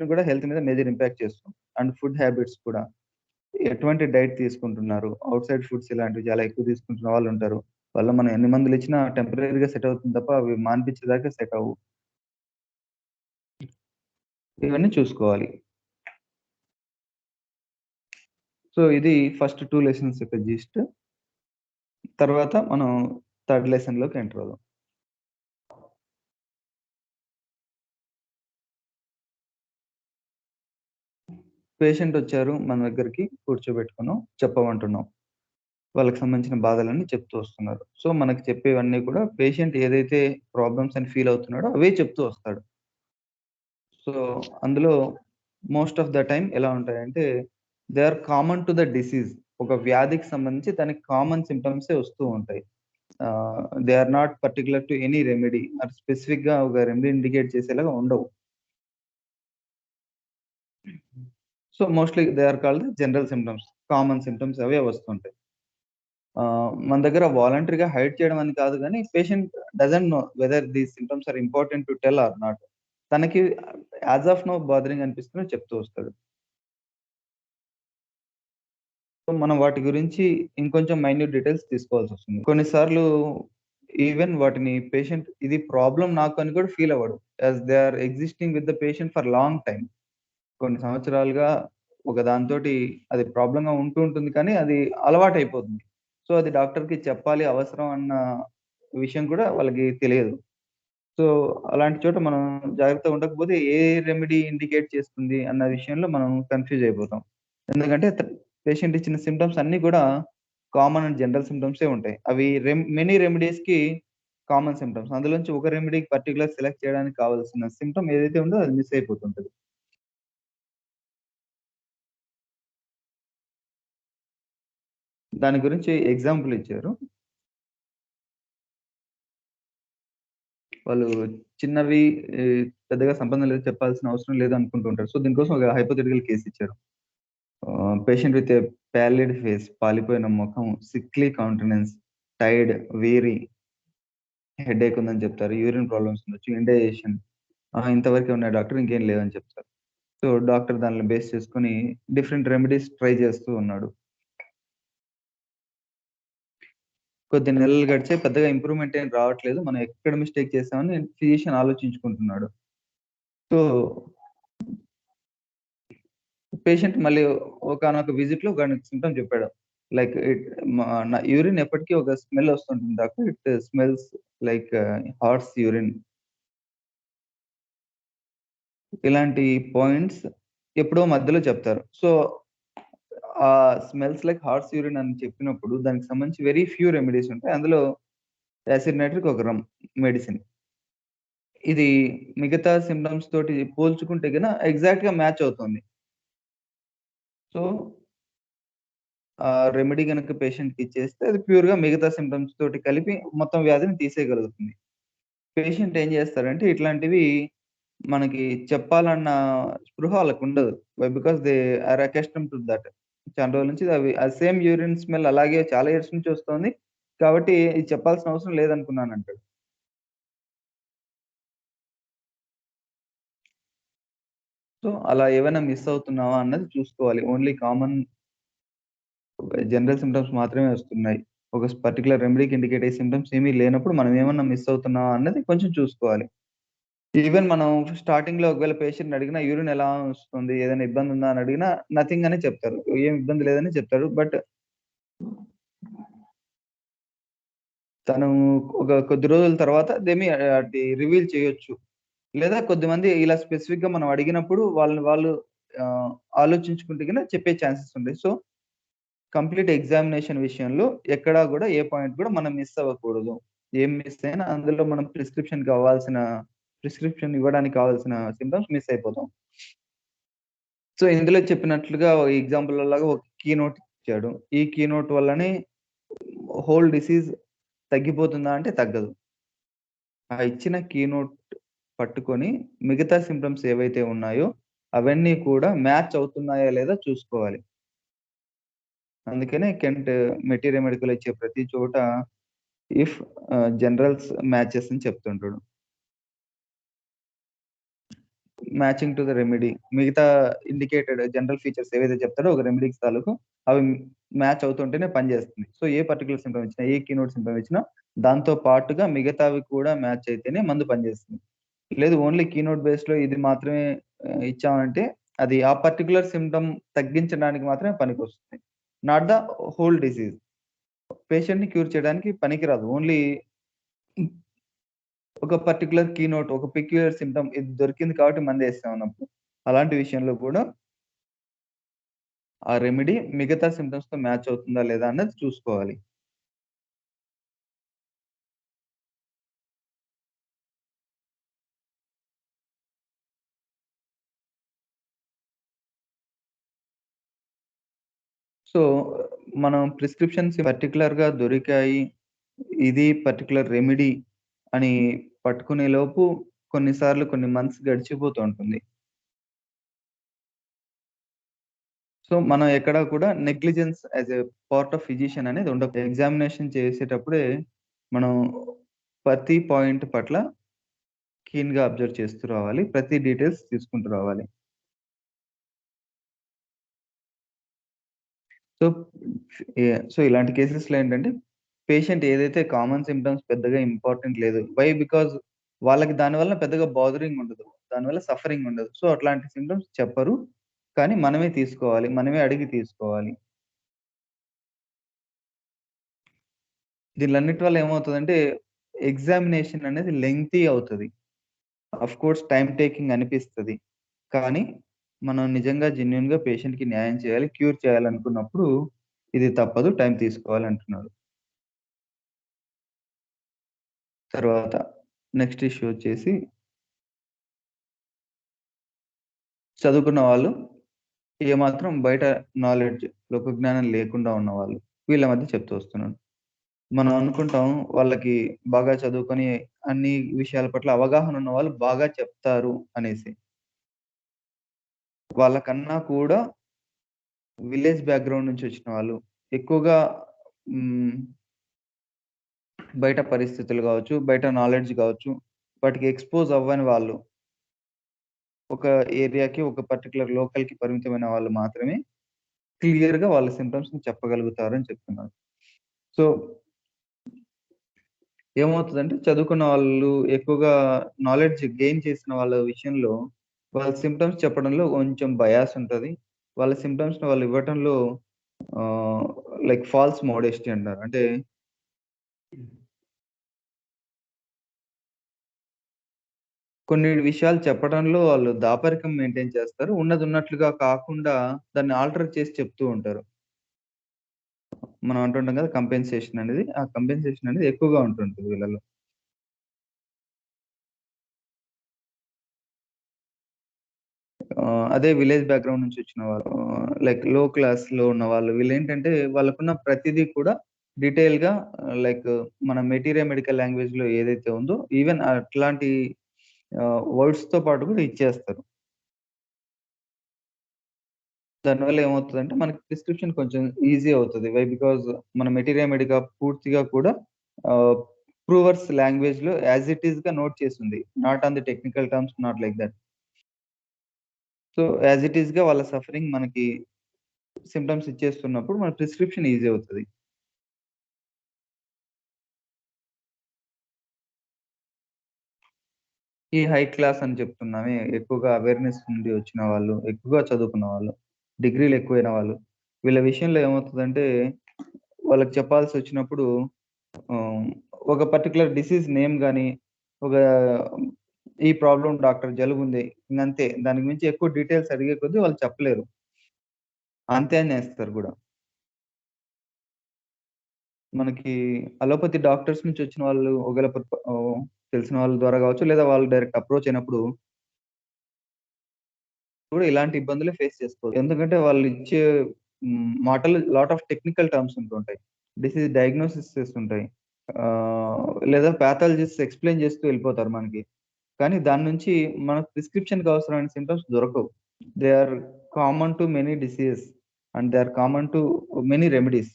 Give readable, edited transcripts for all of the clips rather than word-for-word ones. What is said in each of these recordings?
ఇవన్నిటిని కూడా హెల్త్ మీద మేజర్ ఇంపాక్ట్ చేస్తుంది. అండ్ ఫుడ్ హ్యాబిట్స్ కూడా. ఎటువంటి డైట్ తీసుకుంటున్నారు? ఔట్‌సైడ్ ఫుడ్స్ ఇలాంటివి చాలా ఎక్కువ తీసుకుంటున్న వాళ్ళుంటారు. వాళ్ళ మనం ఎన్ని మందులిచ్చినా టెంపరరీగా సెట్ అవుతుంది తప్ప అవి మాన్పించేదాకా సెట్ అవ్వవు. ఇవన్నీ చూసుకోవాలి. సో, ఇది ఫస్ట్ 2 లెసన్స్ యొక్క జిస్ట్. తర్వాత మనం థర్డ్ లెసన్‌లోకి ఎంటర్ అవుదాం. పేషెంట్ వచ్చారు మన దగ్గరికి కూర్చోబెట్టుకున్నాం, చెప్పమంటున్నాం. వాళ్ళకి సంబంధించిన బాధలన్నీ చెప్తూ వస్తున్నారు. సో, మనకు చెప్పేవన్నీ కూడా పేషెంట్ ఏదైతే ప్రాబ్లమ్స్ అని ఫీల్ అవుతున్నాడో అవే చెప్తూ వస్తాడు. సో, అందులో మోస్ట్ ఆఫ్ ద టైమ్ ఎలా ఉంటాయంటే, they are common to the disease. ఒక వ్యాధికి సంబంధించి దానికి కామన్ సింప్టమ్సే వస్తూ ఉంటాయి. They are not particular to any remedy. అది స్పెసిఫిక్‌గా ఒక రెమెడీ ఇండికేట్ చేసేలాగా ఉండవు. సో, మోస్ట్‌లీ they are called general symptoms. Common symptoms అవే వస్తుంటాయి. మన దగ్గర వాలంటరీగా హైడ్ చేయడం అని కాదు గానీ, patient doesn't know whether these symptoms are important to tell or not. తనకి యాస్ ఆఫ్ నౌ బాదరింగ్ అనిపిస్తున్నవి చెప్తూ వస్తాడు. సో, మనం వాటి గురించి ఇంకొంచెం మైన్యూట్ డీటెయిల్స్ తీసుకోవాల్సొస్తుంది. కొన్నిసార్లు ఈవెన్ వాటిని పేషెంట్ ఇది ప్రాబ్లమ్ నాకు అని కూడా ఫీల్ అవ్వడు. As they are existing with the patient for long time. కొన్ని సంవత్సరాలుగా ఒక దాంతోటి అది ప్రాబ్లమ్‌గా ఉంటూ ఉంటుంది కానీ, అది అలవాటయిపోతుంది. సో, అది డాక్టర్‌కి చెప్పాలి అవసరం అన్న విషయం కూడా వాళ్ళకి తెలియదు. సో, అలాంటి చోట మనం జాగ్రత్తగా ఉండకపోతే ఏ రెమెడీ ఇండికేట్ చేస్తుంది అన్న విషయంలో మనం కన్‌ఫ్యూజ్ అయిపోతాం. ఎందుకంటే పేషెంట్ ఇచ్చిన సింప్టమ్స్ అన్నీ కూడా కామన్ అండ్ జనరల్ సింప్టమ్సే ఉంటాయి. అవి మెనీ రెమెడీస్‌కి కామన్ సింప్టమ్స్. అందులోంచి ఒక రెమెడీకి పర్టిక్యులర్ సెలెక్ట్ చేయడానికి కావాల్సిన సింప్టమ్ ఏదైతే ఉందో అది మిస్ అయిపోతుంటది. దాని గురించి ఎగ్జాంపుల్ ఇచ్చారు. వాళ్ళు చిన్నవి పెద్దగా సంబంధం లేదు చెప్పాల్సిన అవసరం లేదు అనుకుంటూ ఉంటారు. సో, దీనికోసం ఒక హైపోథెటికల్ కేస్ ఇచ్చారు. పేషెంట్ విత్ ఎ పాలిడ్ ఫేస్ పాలిపోయిన ముఖం, సిక్లీ కౌంటెనెన్స్, టైర్డ్, వీరీ, హెడేక్ ఉందని చెప్తారు. యూరిన్ ప్రాబ్లమ్స్ ఉండొచ్చు. ఇండైజెషన్ ఇంతవరకే ఉన్నాయి డాక్టర్ ఇంకేం లేవని చెప్తారు. సో, డాక్టర్ దానిని బేస్ చేసుకొని డిఫరెంట్ రెమెడీస్ ట్రై చేస్తూ ఉన్నాడు. కొద్ది నెలలు గడిచాయి. పెద్దగా ఇంప్రూవ్‌మెంట్ ఏం రావట్లేదు. మనం ఎక్కడ మిస్టేక్ చేశామని ఫిజిషియన్ ఆలోచించుకుంటున్నాడు. సో, పేషెంట్ మళ్ళీ ఒకానొక విజిట్‌లో గానికి సింప్టమ్ చెప్పాడు. లైక్ ఇట్ మా నా యూరిన్ ఎప్పటికి ఒక స్మెల్ వస్తుంటుంది doctor. It smells like horse urine. ఇలాంటి పాయింట్స్ ఎప్పుడో మధ్యలో చెప్తారు. So, smells like horse urine అని చెప్పినప్పుడు దానికి సంబంధించి వెరీ ఫ్యూ రెమెడీస్ ఉంటాయి. అందులో యాసిడ్ నైట్రిక్ ఒక మెడిసిన్. ఇది మిగతా సింప్టమ్స్ తోటి పోల్చుకుంటే ఎగ్జాక్ట్‌గా మ్యాచ్ అవుతుంది. సో, ఆ రెమెడీ గనక పేషెంట్‌కి ఇచ్చేస్తే అది ప్యూర్‌గా మిగతా సింప్టమ్స్ తోటి కలిపి మొత్తం వ్యాధిని తీసేయగలుగుతుంది. పేషెంట్ ఏం చేస్తారంటే ఇట్లాంటివి మనకి చెప్పాలన్న స్పృహ వాళ్ళకుండదు. Because they are accustomed to that. చాలా రోజుల నుంచి ఆ సేమ్ యూరిన్ స్మెల్ అలాగే చాలా ఇయర్స్ నుంచి వస్తోంది. కాబట్టి ఇది చెప్పాల్సిన అవసరం లేదనుకున్నానంటాడు. సో, అలా ఏవైనా మిస్ అవుతున్నావా అన్నది చూసుకోవాలి. ఓన్లీ కామన్ జనరల్ సింప్టమ్స్ మాత్రమే వస్తున్నాయి. ఒక పర్టిక్యులర్ రెమెడీకి ఇండికేట్ అయ్యే సింప్టమ్స్ ఏమీ లేనప్పుడు మనం ఏమన్నా మిస్ అవుతున్నామా అన్నది కొంచెం చూసుకోవాలి. ఈవెన్ మనం స్టార్టింగ్‌లో ఒకవేళ పేషెంట్‌ని అడిగినా యూరిన్ ఎలా వస్తుంది? ఏదైనా ఇబ్బంది ఉందా? అని అడిగినా నథింగ్ అనే చెప్తారు. ఏం ఇబ్బంది లేదని చెప్తారు. బట్ తను ఒక కొద్ది రోజుల తర్వాత అది రివీల్ చేయొచ్చు. లేదా కొద్దిమంది ఇలా స్పెసిఫిక్‌గా మనం అడిగినప్పుడు వాళ్ళని వాళ్ళు ఆహ్, ఆలోచించుకుంటే చెప్పే ఛాన్సెస్ ఉంటాయి. సో, కంప్లీట్ ఎగ్జామినేషన్ విషయంలో ఎక్కడా గూడా ఏ పాయింట్ కూడా మనం మిస్ అవ్వకూడదు. ఏం మిస్ అయినా అందులో మనం ప్రిస్క్రిప్షన్ ఇవ్వడానికి కావాల్సిన సింప్టమ్స్ మిస్ అయిపోతాం. సో, ఇందులో చెప్పినట్లుగా ఎగ్జాంపుల్‌లాగా ఒక కీనోట్ ఇచ్చాడు. ఈ కీనోట్ వల్లనే హోల్ డిసీజ్ తగ్గిపోతుందా అంటే తగ్గదు. ఆ ఇచ్చిన కీనోట్ పట్టుకొని మిగతా సింప్టమ్స్ ఏవైతే ఉన్నాయో అవన్నీ కూడా మ్యాచ్ అవుతున్నాయా లేదా చూసుకోవాలి. అందుకనే కెంట్ మెటీరియల్ మెడికల్ ఇచ్చే ప్రతి చోట ఇఫ్ జనరల్స్ మ్యాచెస్ అని చెప్తుంటాడు. Matching to the remedy. మిగతా ఇండికేటెడ్ జనరల్ ఫీచర్స్ ఏవైతే చెప్తాడో ఒక రెమెడీకి తాలూకు అవి మ్యాచ్ అవుతుంటేనే పనిచేస్తుంది. సో, ఏ పర్టిక్యులర్ సింప్టమ్ ఇచ్చినా, ఏ కీనోట్ సింప్టమ్ ఇచ్చినా దాంతో పాటుగా మిగతావి కూడా మ్యాచ్ అయితేనే మందు పనిచేస్తుంది. లేదు ఓన్లీ కీనోట్ బేస్‌లో ఇది మాత్రమే ఇచ్చామంటే అది ఆ పర్టిక్యులర్ సింప్టమ్ తగ్గించడానికి మాత్రమే పనికొస్తుంది. Not the whole disease. పేషెంట్‌ని క్యూర్ చేయడానికి పనికిరాదు. ఓన్లీ ఒక పర్టిక్యులర్ కీనోట్, ఒక పెక్యులియర్ సింప్టమ్ ఇది దొరికింది కాబట్టి మందేసాం అన్నప్పుడు. అలాంటి విషయంలో కూడా ఆ రెమెడీ మిగతా సింప్టమ్స్‌తో మ్యాచ్ అవుతుందా లేదా అన్నది చూసుకోవాలి. సో, మనం ప్రిస్క్రిప్షన్స్ పర్టిక్యులర్‌గా దొరికాయి. ఇది పర్టిక్యులర్ రెమెడీ అని పట్టుకునే లోపు కొన్నిసార్లు కొన్ని మంత్స్ గడిచిపోతూ ఉంటుంది. సో, మనం ఎక్కడా కూడా negligence as a part of physician అనేది ఉండకూడదు. ఎగ్జామినేషన్ చేసేటప్పుడే మనం ప్రతి పాయింట్ పట్ల కీన్‌గా అబ్జర్వ్ చేస్తూ రావాలి. ప్రతి డీటెయిల్స్ తీసుకుంటూ రావాలి. సో, సో, ఇలాంటి కేసెస్‌లో ఏంటంటే పేషెంట్ ఏదైతే కామన్ సింప్టమ్స్ పెద్దగా ఇంపార్టెంట్ లేదు. వై? బికాజ్ వాళ్ళకి దానివల్ల పెద్దగా బాదరింగ్ ఉండదు. దానివల్ల సఫరింగ్ ఉండదు. సో, అట్లాంటి సింప్టమ్స్ చెప్పరు. కానీ మనమే తీసుకోవాలి. మనమే అడిగి తీసుకోవాలి. దీనిలన్నిటి వల్ల ఏమవుతదంటే ఎగ్జామినేషన్ అనేది లెంగ్తీ అవుతది. ఆఫ్‌కోర్స్ టైమ్ టేకింగ్ అనిపిస్తది. కానీ మనం నిజంగా జెన్యూన్‌గా పేషెంట్‌కి న్యాయం చేయాలి, క్యూర్ చేయాలనుకున్నప్పుడు ఇది తప్పదు. టైమ్ తీసుకోవాలంటున్నారు. తర్వాత నెక్స్ట్ ఇష్యూ వచ్చేసి చదువుకున్న వాళ్ళు ఏమాత్రం బయట నాలెడ్జ్, లోకజ్ఞానం లేకుండా ఉన్నవాళ్ళు. వీళ్ళ మధ్య చెప్తూ వస్తున్నాను. మనం అనుకుంటాం వాళ్ళకి బాగా చదువుకొని అన్ని విషయాల పట్ల అవగాహన ఉన్నవాళ్ళు బాగా చెప్తారు అనేసి. వాళ్ళకన్నా కూడా విలేజ్ బ్యాక్‌గ్రౌండ్ నుంచి వచ్చిన వాళ్ళు ఎక్కువగా హ్మ్. బయట పరిస్థితులు గావచ్చు, బయట నాలెడ్జ్ గావచ్చు, వాటికి ఎక్స్‌పోజ్ అవ్వని వాళ్ళు ఒక ఏరియాకి, ఒక పర్టిక్యులర్ లోకల్‌కి పరిమితమైన వాళ్ళు మాత్రమే క్లియర్‌గా వాళ్ళ సింప్టమ్స్‌ని చెప్పగలుగుతారని చెప్తున్నారు. సో, ఏమవుతదంటే చదువుకున్న వాళ్ళు ఎక్కువగా నాలెడ్జ్ గెయిన్ చేసిన వాళ్ళ విషయంలో వాళ్ళ సింప్టమ్స్ చెప్పడంలో కొంచెం బయాస్ ఉంటది. వాళ్ళ సింప్టమ్స్‌ని వాళ్ళు ఇవ్వటంలో ఆహ్, లైక్ ఫాల్స్ మోడెస్టీ అంటారు. అంటే కొన్ని విషయాలు చెప్పడంలో వాళ్ళు దాపరికం మెయింటైన్ చేస్తారు. ఉన్నదున్నట్లుగా కాకుండా దాన్ని ఆల్టర్ చేసి చెప్తూ ఉంటారు. మనం అంటుంటాం కదా! కంపెన్సేషన్ అనేది. ఆ కంపెన్సేషన్ అనేది ఎక్కువగా ఉంటుంటది వీళ్ళలో. అదే విలేజ్ బ్యాక్‌గ్రౌండ్ నుంచి వచ్చిన వాళ్ళు లైక్ లో క్లాస్‌లో ఉన్నవాళ్ళు వీళ్ళేంటంటే వాళ్ళకున్న ప్రతిదీ కూడా డీటెయిల్‌గా లైక్ మన మెటీరియల్ మెడికల్ లాంగ్వేజ్‌లో ఏదైతే ఉందో ఈవెన్ అట్లాంటి వర్డ్స్‌తో పాటు కూడా ఇచ్చేస్తారు. దానివల్ల ఏమవుతదంటే మనకి ప్రిస్క్రిప్షన్ కొంచెం ఈజీ అవుతది. వై? బికాజ్ మన మెటీరియల్ మెడికా పూర్తిగా కూడా ఆహ్, ప్రూవర్స్ లాంగ్వేజ్‌లో యాస్ ఇట్ ఈస్‌గా నోట్ చేసుంది. Not on the technical terms not like that. So, as it ఈస్‌గా వాళ్ళ సఫరింగ్ మనకి సింప్టమ్స్ ఇచ్చేస్తున్నప్పుడు మన ప్రిస్క్రిప్షన్ ఈజీ అవుతది. ఈ హై క్లాస్ అని చెప్తున్నామే ఎక్కువగా అవేర్‌నెస్ నుండి వచ్చిన వాళ్ళు, ఎక్కువగా చదువుకున్న వాళ్ళు, డిగ్రీలు ఎక్కువైన వాళ్ళు, వీళ్ళ విషయంలో ఏమవుతదంటే వాళ్ళకి చెప్పాల్సొచ్చినప్పుడు ఆహ్, ఒక పర్టిక్యులర్ డిసీజ్ నేమ్ గాని, ఒక ఈ ప్రాబ్లమ్ డాక్టర్ జలుబుంది. ఇంగంతే. దానికి మించి ఎక్కువ డీటెయిల్స్ అడిగే కొద్దీ వాళ్ళు చెప్పలేరు. అంతే అనేస్తారు గూడా. మనకి అలోపతి డాక్టర్స్ నుంచి వచ్చిన వాళ్ళు ఒకవేళ తెలిసిన వాళ్ళ ద్వారా గావచ్చు, లేదా వాళ్ళు డైరెక్ట్ అప్రోచ్ అయినప్పుడు కూడా ఇలాంటి ఇబ్బందులే ఫేస్ చేసుకోవచ్చు. ఎందుకంటే వాళ్ళిచ్చే మాటలు లాట్ ఆఫ్ టెక్నికల్ టర్మ్స్ ఉంటుంటాయి. డిసీజ్ డయాగ్నోసిసెస్ ఉంటాయి. లేదా పాథాలజిస్ట్ ఎక్స్‌ప్లెయిన్ చేస్తూ వెళ్ళిపోతారు మనకి. కానీ దాని నుంచి మనకు ప్రిస్క్రిప్షన్‌కి అవసరమైన సింప్టమ్స్ దొరకవు. They are common to many diseases and they are common to many remedies.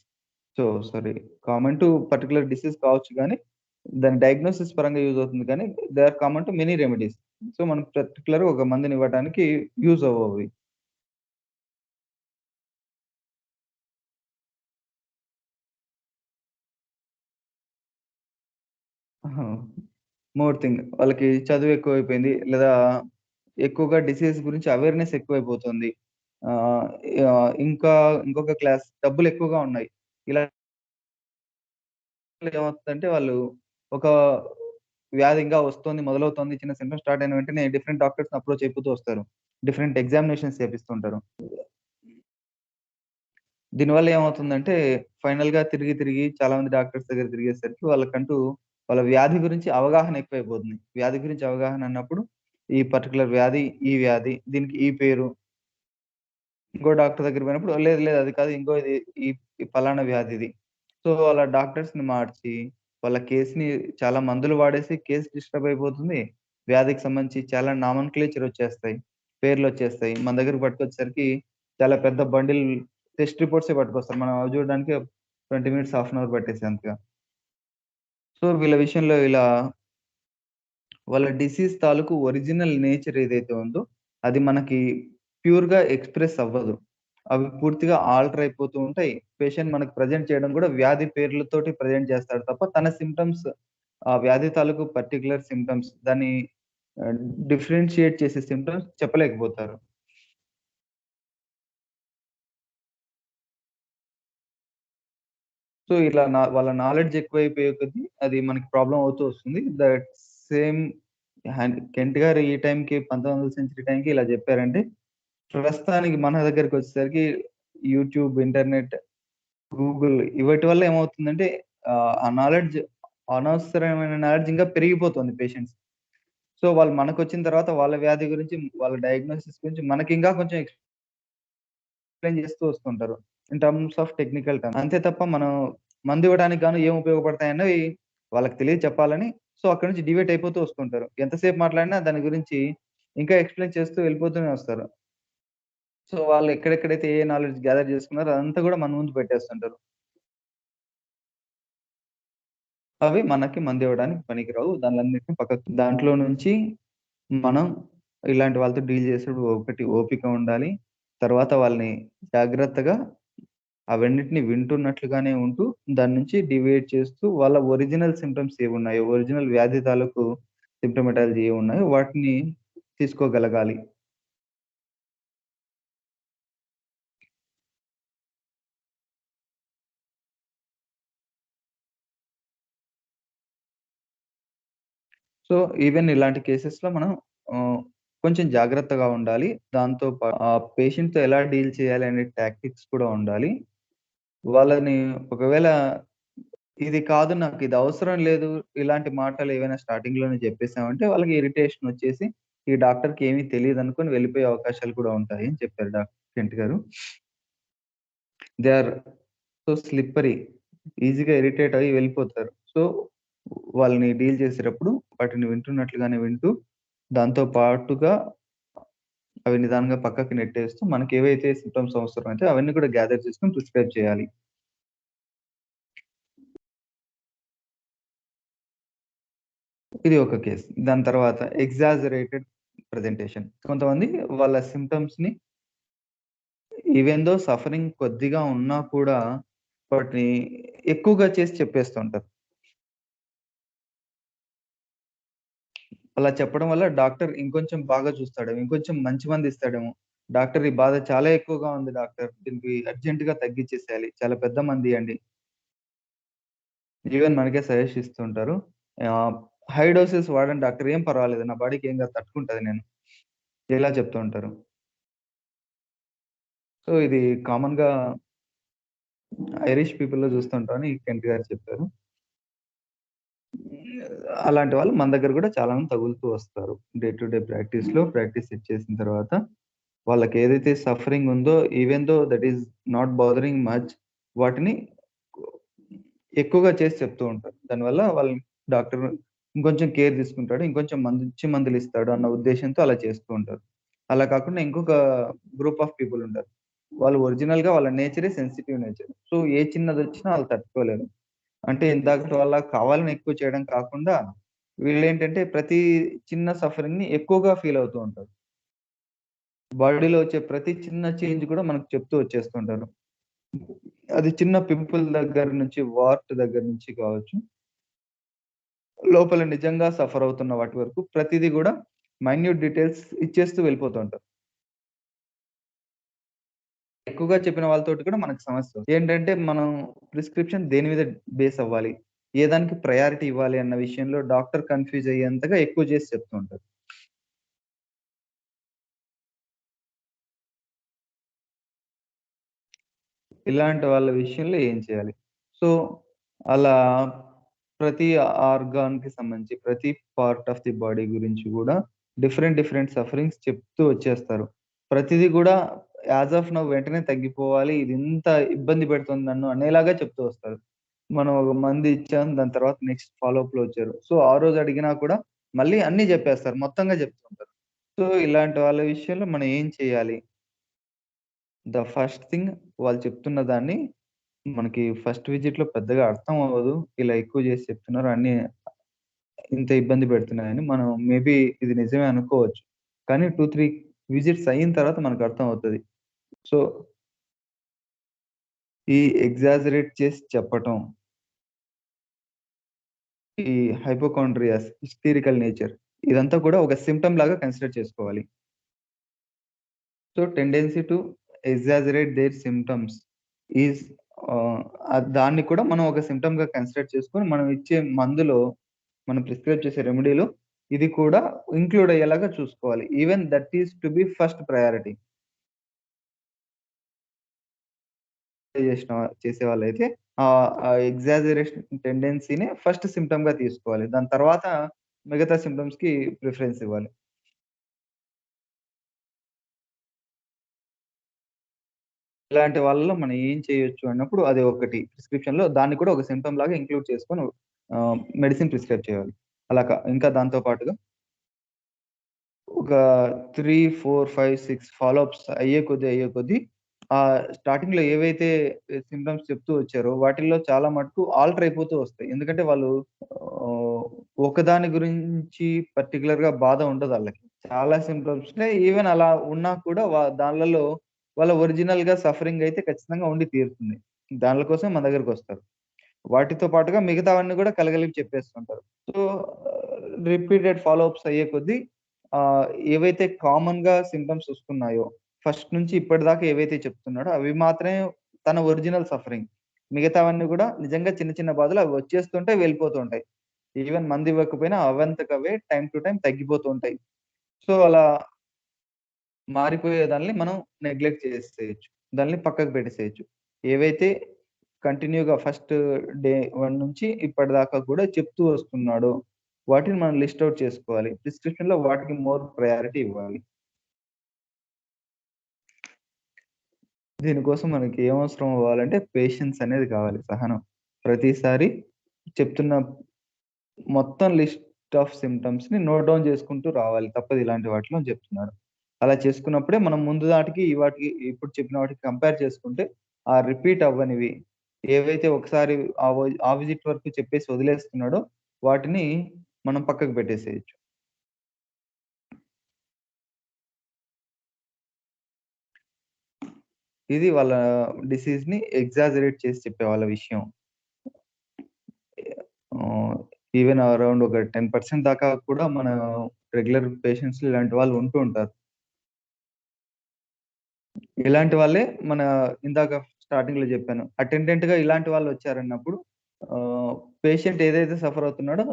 So, sorry common to particular disease కావచ్చు గానీ, దాని డయాగ్నోసిస్ పరంగా యూజ్ అవుతుంది కానీ, they are common to many remedies. So, మనం పర్టిక్యులర్‌గా ఒక మందునివ్వటానికి యూజ్ అవ్వవవి. ఆహా! మోర్ థింగ్ వాళ్ళకి చదువు ఎక్కువైపోయింది. లేదా ఎక్కువగా డిసీజ్ గురించి అవేర్‌నెస్ ఎక్కువైపోతుంది. ఆహ్, ఇంకా ఇంకొక క్లాస్ డబ్బులెక్కువగా ఉన్నాయి. ఇలా ఏమవుతుందంటే వాళ్ళు ఒక వ్యాధి ఇంకా వస్తోంది, మొదలవుతోంది, చిన్న సింప్టమ్స్ స్టార్ట్ అయిన వెంటనే డిఫరెంట్ డాక్టర్స్‌ని అప్రోచ్ అయిపోతూ వస్తారు. డిఫరెంట్ ఎగ్జామినేషన్స్ చేపిస్తుంటారు. దీనివల్ల ఏమవుతుందంటే ఫైనల్‌గా తిరిగి, తిరిగి చాలా మంది డాక్టర్స్ దగ్గర తిరిగేసరికి వాళ్ళకంటూ వాళ్ళ వ్యాధి గురించి అవగాహన ఎక్కువైపోతుంది. వ్యాధి గురించి అవగాహన అన్నప్పుడు ఈ పర్టిక్యులర్ వ్యాధి, ఈ వ్యాధి, దీనికి ఈ పేరు. ఇంకో డాక్టర్ దగ్గరికి పోయినప్పుడు లేదు, లేదు అది కాదు ఇంకో ఇది ఈ ఈ పలానా వ్యాధిది. సో, అలా డాక్టర్స్‌ని మార్చి వాళ్ళ కేస్‌ని చాలా మందులు వాడేసి కేస్ డిస్టర్బ్ అయిపోతుంది. వ్యాధికి సంబంధించి చాలా నామన్‌క్లేచర్ వచ్చేస్తాయి. పేర్లొచ్చేస్తాయి. మన దగ్గరికి పట్టుకొచ్చేసరికి చాలా పెద్ద బండిల్ టెస్ట్ రిపోర్ట్సే పట్టుకొస్తారు. మనం అవి చూడడానికి 20 మినిట్స్, హాఫ్ అన్ అవర్ పట్టేసేంతగా. సో, వీళ్ళ విషయంలో ఇలా వాళ్ళ డిసీజ్ తాలూకు ఒరిజినల్ నేచర్ ఏదైతే ఉందో, అది మనకి ప్యూర్‌గా ఎక్స్‌ప్రెస్ అవ్వదు. అవి పూర్తిగా ఆల్టర్ అయిపోతూ ఉంటాయి. పేషెంట్ మనకు ప్రెజెంట్ చేయడం గూడా వ్యాధి పేర్లతోటి ప్రెజెంట్ చేస్తాడు తప్ప, తన సింప్టమ్స్ ఆ వ్యాధి తాలూకు పర్టిక్యులర్ సింప్టమ్స్ దాన్ని ఆహ్, డిఫరెన్షియేట్ చేసే సింప్టమ్స్ చెప్పలేకపోతారు. సో, ఇలా వాళ్ళ నాలెడ్జ్ ఎక్కువైపోయే కొద్దీ అది మనకి ప్రాబ్లమ్ అవుతూ వస్తుంది. దట్ సేమ్ కెంట్ గారు ఈ టైంకి 19వ సెంచరీ టైంకి ఇలా జెప్పారంటే ప్రస్తుతానికి మన దగ్గరకొచ్చేసరికి యూట్యూబ్, ఇంటర్నెట్, గూగుల్ వీటి వల్ల ఏమవుతుందంటే ఆ నాలెడ్జ్ అనవసరమైన నాలెడ్జ్ ఇంకా పెరిగిపోతుంది పేషెంట్స్. సో, వాళ్ళు మనకొచ్చిన తర్వాత వాళ్ళ వ్యాధి గురించి, వాళ్ళ డయాగ్నోసిస్ గురించి మనకింకా కొంచెం ఎక్స్‌ప్లెయిన్ చేస్తూ వస్తుంటారు. In terms of technical terms. అంతే తప్ప మనం మందివ్వడానికి గాను ఏం ఉపయోగపడతాయన్నవి వాళ్ళకి తెలియచెప్పాలని సో, అక్కడి నుంచి డీవియేట్ అయిపోతూ వస్తుంటారు. ఎంతసేపు మాట్లాడినా దాని గురించి ఇంకా ఎక్స్‌ప్లెయిన్ చేస్తూ వెళ్ళిపోతూనే వస్తారు. సో, వాళ్ళు ఎక్కడెక్కడైతే ఏ నాలెడ్జ్ గ్యాదర్ చేసుకున్నారో అదంతా గూడా మన ముందు పెట్టేస్తుంటారు. అవి మనకి మందివ్వడానికి పనికిరావు. దాన్లన్నిటిని పక్కకు దాంట్లో నుంచి మనం ఇలాంటి వాళ్ళతో డీల్ చేసేటప్పుడు ఒకటి ఓపిక ఉండాలి. తర్వాత వాళ్ళని జాగ్రత్తగా అవన్నిటిని వింటున్నట్లుగానే ఉంటూ, దాని నుంచి డీవియేట్ చేస్తూ వాళ్ళ ఒరిజినల్ సింప్టమ్స్ ఏవున్నాయో, ఒరిజినల్ వ్యాధి తాలూకు సింప్టమాటాలజీ ఏవున్నాయో వాటిని తీసుకోగలగాలి. సో, ఈవెన్ ఇలాంటి కేసెస్‌లో మనం ఆహ్, కొంచెం జాగ్రత్తగా ఉండాలి. పేషెంట్‌తో ఎలా డీల్ చేయాలి అనే టాక్టిక్స్ కూడా ఉండాలి. వాళ్ళని ఒకవేళ ఇది కాదు నాకిది అవసరం లేదు, ఇలాంటి మాటలు ఏవైనా స్టార్టింగ్‌లోనే చెప్పేసామంటే వాళ్ళకి ఇరిటేషన్ వచ్చేసి, ఈ డాక్టర్‌కి ఏమి తెలీదనుకోని వెళ్ళిపోయే అవకాశాలు కూడా ఉంటాయి అని చెప్పారు కెంట్ గారు. They are so slippery. ఈజీగా ఇరిటేట్ అయ్యి వెళ్ళిపోతారు. సో, వాళ్ళని డీల్ చేసేటప్పుడు వాటిని వింటున్నట్లుగానే వింటూ, దాంతో పాటుగా అవి నిదానంగా పక్కకి నెట్టేస్తూ మనకేవైతే సింప్టమ్స్ అవసరమైతే అవన్నీ కూడా గ్యాదర్ చేసుకొని ప్రిస్క్రైబ్ చేయాలి. ఇది ఒక కేస్. దాని తర్వాత ఎగ్జాజరేటెడ్ ప్రెజెంటేషన్. కొంతమంది వాళ్ళ సింప్టమ్స్‌ని ఈవెన్ థో సఫరింగ్ కొద్దిగా ఉన్నా కూడా వాటిని ఎక్కువగా చేసి చెప్పేస్తుంటారు. అలా చెప్పడం వల్ల డాక్టర్ ఇంకొంచెం బాగా చూస్తాడేమో, ఇంకొంచెం మంచి మందిస్తాడేమో. డాక్టర్ ఈ బాధ చాలా ఎక్కువగా ఉంది డాక్టర్. దీనికి అర్జెంట్‌గా తగ్గిచ్చేసేయాలి. చాలా పెద్ద మందియ్యండి. ఈవెన్ మనకే సజెస్ట్ ఇస్తుంటారు. ఆహ్, హై డోసెస్ వాడండి డాక్టర్ ఏం పర్వాలేదు. నా బాడీకి ఏం కాదు తట్టుకుంటది నేను. ఇలా చెప్తూ ఉంటారు. సో, ఇది కామన్‌గా ఐరిష్ పీపుల్‌లో చూస్తుంటామని కెంట్ గారు చెప్పారు. అలాంటి వాళ్ళు మన దగ్గర కూడా చాలా మంది తగులుతూ వస్తారు. Day to day practice set చేసిన తర్వాత వాళ్ళకేదైతే సఫరింగ్ ఉందో even though that is not bothering much వాటిని ఎక్కువగా చేసి చెప్తూ ఉంటారు. దానివల్ల డాక్టర్ ఇంకొంచెం కేర్ తీసుకుంటాడు. ఇంకొంచెం మంచి మందులిస్తాడు అన్న ఉద్దేశ్యంతో అలా చేస్తూ ఉంటారు. అలా కాకుండా ఇంకొక గ్రూప్ ఆఫ్ పీపుల్ ఉంటారు. వాళ్ళు ఒరిజినల్‌గా వాళ్ళ నేచరే సెన్సిటివ్ నేచర్. సో, ఏ చిన్నదొచ్చినా ఆళ్ళు తట్టుకోలేరు. అంటే ఇందాకటి వాళ్ళ కావాలని ఎక్కువ చేయడం కాకుండా, వీళ్ళేంటంటే ప్రతి చిన్న సఫరింగ్‌ని ఎక్కువగా ఫీల్ అవుతూ ఉంటారు. బాడీలో వచ్చే ప్రతి చిన్న చేంజ్ కూడా మనకు చెప్తూ వచ్చేస్తుంటారు. అది చిన్న పింపుల్ దగ్గర నుంచి, వార్ట్ దగ్గర నుంచి కావచ్చు. లోపల నిజంగా సఫర్ అవుతున్న వాటి వరకు ప్రతీది గూడా మైన్యూట్ డీటెయిల్స్ ఇచ్చేస్తూ వెళ్ళిపోతూ ఉంటారు. ఎక్కువగా చెప్పిన వాళ్ళతోటి కూడా మనకు సమస్యొస్తుంది. ఏంటంటే మనం ప్రిస్క్రిప్షన్ దేని మీద బేస్ అవ్వాలి? ఏ దానికి ప్రయారిటీ ఇవ్వాలి అన్న విషయంలో డాక్టర్ కన్‌ఫ్యూజ్ అయ్యేంతగా ఎక్కువ చేసి చెప్తూ ఉంటారు. ఇలాంటి వాళ్ళ విషయంలో ఏం చేయాలి? సో, అలా ప్రతి ఆర్గాన్‌కి సంబంధించి, ప్రతి పార్ట్ ఆఫ్ ది బాడీ గురించి గూడా డిఫరెంట్ సఫరింగ్స్ చెప్తూ వచ్చేస్తారు. ప్రతిది గూడా యాస్ ఆఫ్ నౌ వెంటనే తగ్గిపోవాలి. ఇది ఇంత ఇబ్బంది పెడుతుంది నన్ను అనేలాగా చెప్తూ వస్తారు. మనం ఒక మందు ఇచ్చాం. దాని తర్వాత నెక్స్ట్ ఫాలో అప్‌లో వచ్చారు. సో, ఆ రోజు అడిగినా కూడా మళ్ళీ అన్నీ జెప్పేస్తారు. మొత్తంగా చెప్తుంటారు. సో, ఇలాంటి వాళ్ళ విషయంలో మనం ఏం చేయాలి? ద ఫస్ట్ థింగ్ వాళ్ళు చెప్తున్న దాన్ని మనకి ఫస్ట్ విజిట్‌లో పెద్దగా అర్థం అవ్వదు. ఇలా ఎక్కువ చేసి చెప్తున్నారు. అన్నీ ఇంత ఇబ్బంది పెడుతున్నాయని మనం మేబీ ఇది నిజమే అనుకోవచ్చు. కానీ 2, 3 విజిట్స్ అయిన తర్వాత మనకు అర్థం అవుతది. సో, ఈ ఎగ్జాజరేట్ చేసి చెప్పటం, ఈ హైపోకాండ్రియాస్, హిస్టీరికల్ నేచర్ ఇదంతా కూడా ఒక సింప్టమ్ లాగా కన్సిడర్ చేసుకోవాలి. So, tendency to exaggerate their symptoms is దాన్ని కూడా మనం ఒక సింప్టమ్‌గా కన్సిడర్ చేసుకొని మనం ఇచ్చే మందులో మనం ప్రిస్క్రైబ్ చేసే రెమెడీలో ఇది కూడా ఇంక్లూడ్ అయ్యేలాగా చూసుకోవాలి. Even that is to be first priority. చేసిన చేసేవాళ్ళైతే ఆ ఎగ్జాజరేషన్ టెండెన్సీ‌నే ఫస్ట్ సింప్టమ్‌గా తీసుకోవాలి. దాని తర్వాత మిగతా సింప్టమ్స్‌కి ప్రిఫరెన్స్ ఇవ్వాలి. ఇలాంటి వాళ్ళలో మనం ఏం చేయొచ్చు అన్నప్పుడు అది ఒకటి ప్రిస్క్రిప్షన్‌లో దాన్ని కూడా ఒక సింప్టమ్ లాగా ఇంక్లూడ్ చేసుకొని మెడిసిన్ ప్రిస్క్రైబ్ చేయాలి. అలా ఇంకా దాంతో పాటుగా ఒక 3, 4, 5, 6 ఫాలో అప్స్ అయ్యే కొద్దీ స్టార్టింగ్‌లో ఏవైతే సింప్టమ్స్ చెప్తూ వచ్చారో వాటిల్లో చాలా మటుకు ఆల్టర్ అయిపోతూ వస్తాయి. ఎందుకంటే వాళ్ళు ఆహ్, ఒకదాని గురించి పర్టిక్యులర్‌గా బాధ ఉండదాళ్ళకి. చాలా సింప్టమ్స్‌నే ఈవెన్ అలా ఉన్నా కూడా దాన్లలో వాళ్ళ ఒరిజినల్‌గా సఫరింగ్ అయితే ఖచ్చితంగా ఉండి తీరుతుంది. దాన్ల కోసం మన దగ్గరకొస్తారు. వాటితో పాటుగా మిగతావన్నీ గూడా కలగలిపి చెప్పేస్తుంటారు. సో, రిపీటెడ్ ఫాలో అప్స్ అయ్యే కొద్దీ ఆహ్, ఏవైతే కామన్‌గా సింప్టమ్స్ వస్తున్నాయో, ఫస్ట్ నుంచి ఇప్పటిదాకా ఏవైతే చెప్తున్నాడో అవి మాత్రమే తన ఒరిజినల్ సఫరింగ్. మిగతావన్నీ గూడా నిజంగా చిన్న చిన్న బాధలు అవి వచ్చేస్తుంటాయి, వెళ్ళిపోతూ ఉంటాయి. ఈవెన్ మందివ్వకపోయినా అవంతకవే టైమ్ టు టైమ్ తగ్గిపోతూ ఉంటాయి. సో, అలా మారిపోయే దాన్ని మనం నెగ్లెక్ట్ చేసేయొచ్చు. దాన్ని పక్కకు పెట్టేసేయొచ్చు. ఏవైతే కంటిన్యూ‌గా ఫస్ట్ డే 1 నుంచి ఇప్పటిదాకా కూడా చెప్తూ వస్తున్నాడో, వాటిని మనం లిస్ట్ ఔట్ చేసుకోవాలి. ప్రిస్క్రిప్షన్‌లో వాటికి మోర్ ప్రయారిటీ ఇవ్వాలి. దీనికోసం మనకి ఏం అవసరం అవ్వాలంటే పేషెన్స్ అనేది కావాలి. సహనం. ప్రతిసారి చెప్తున్న మొత్తం లిస్ట్ ఆఫ్ సింప్టమ్స్‌ని నోట్ డౌన్ చేసుకుంటూ రావాలి. తప్పదు ఇలాంటి వాటిలో అని చెప్తున్నారు. అలా చేసుకున్నప్పుడే మనం ముందు దాటికి, ఈ వాటికి ఇప్పుడు చెప్పిన వాటికి కంపేర్ చేసుకుంటే, ఆ రిపీట్ అవ్వనివి ఏవైతే ఒకసారి ఆ విజిట్ వరకు చెప్పేసి వదిలేస్తున్నాడో, వాటిని మనం పక్కకు పెట్టేసేయొచ్చు. ఇది వాళ్ళ డిసీజ్‌ని ఎగ్జాజరేట్ చేసి చెప్పే వాళ్ళ విషయం. ఆహ్, ఈవెన్ అరౌండ్ ఒక 10% దాకా కూడా మన రెగ్యులర్ పేషెంట్స్‌లో ఇలాంటి వాళ్ళు ఉంటూ ఉంటారు. ఇలాంటి వాళ్ళే మన ఇందాక స్టార్టింగ్‌లో జెప్పాను. అటెండెంట్‌గా ఇలాంటి వాళ్ళొచ్చారన్నప్పుడు ఆహ్, పేషెంట్ ఏదైతే సఫర్ అవుతున్నాడో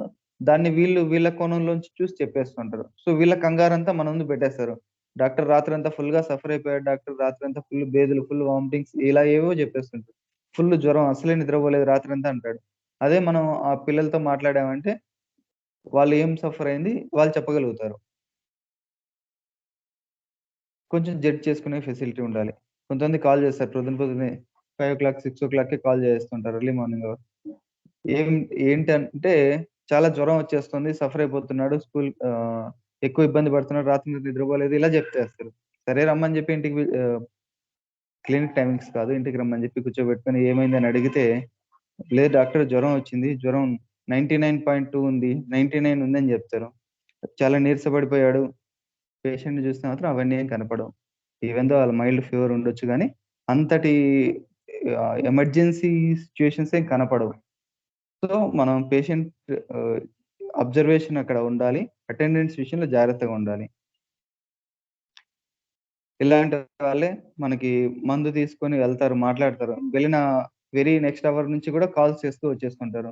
దాన్ని వీళ్ళ కోణంలోంచి చూసి చెప్పేస్తుంటారు. సో, వీళ్ళ కంగారంతా మన ముందు పెట్టేస్తారు. డాక్టర్ రాత్రంతా ఫుల్‌గా సఫర్ అయిపోయాడు. డాక్టర్ రాత్రంతా ఫుల్ బేదులు, ఫుల్ వామిటింగ్స్ ఇలా ఏవేవో జెప్పేస్తుంటారు. ఫుల్ జ్వరం అసలే నిద్రపోలేదు రాత్రంతా అంటాడు. అదే మనం ఆ పిల్లలతో మాట్లాడామంటే వాళ్ళు ఏం సఫర్ అయింది వాళ్ళు చెప్పగలుగుతారు. కొంచెం జడ్జ్ చేసుకునే ఫెసిలిటీ ఉండాలి. కొంతమంది కాల్ చేస్తారు పొద్దున్నే 5:00, 6:00కే కాల్ చేస్తుంటారు ఎర్లీ మార్నింగ్. ఏం ఏంటంటే చాలా జ్వరం వచ్చేస్తుంది. సఫర్ అయిపోతున్నాడు. ఎక్కువ ఇబ్బంది పడుతున్నాడు. రాత్రి నిద్రపోలేదు ఇలా చెప్తేస్తారు. సరే రమ్మని చెప్పి క్లినిక్ టైమింగ్స్ కాదు. ఇంటికి రమ్మని చెప్పి కూర్చోబెట్టుకొని ఏమైందని అడిగితే, లేదు డాక్టర్ జ్వరం వచ్చింది. జ్వరం 99.2 ఉంది, 99 ఉందని జెప్తారు. చాలా నీరసపడిపోయాడు. పేషెంట్‌ని చూస్తే మాత్రం అవన్నీ ఏం కనపడవు. ఈవెన్ దో వాళ్ళ మైల్డ్ ఫీవర్ ఉండొచ్చు గానీ, అంతటి ఎమర్జెన్సీ సిట్యుయేషన్స్ ఏం కనపడవు. సో, మనం పేషెంట్ ఆహ్, అబ్జర్వేషన్ అక్కడ ఉండాలి. అటెండెన్స్ విషయంలో జాగ్రత్తగా ఉండాలి. ఇలాంటి వాళ్ళే మనకి మందు తీసుకొని వెళ్తారు, మాట్లాడతారు. వెళ్ళిన వెరీ నెక్స్ట్ అవర్ నుంచి గూడా కాల్స్ చేస్తూ వచ్చేస్తుంటారు.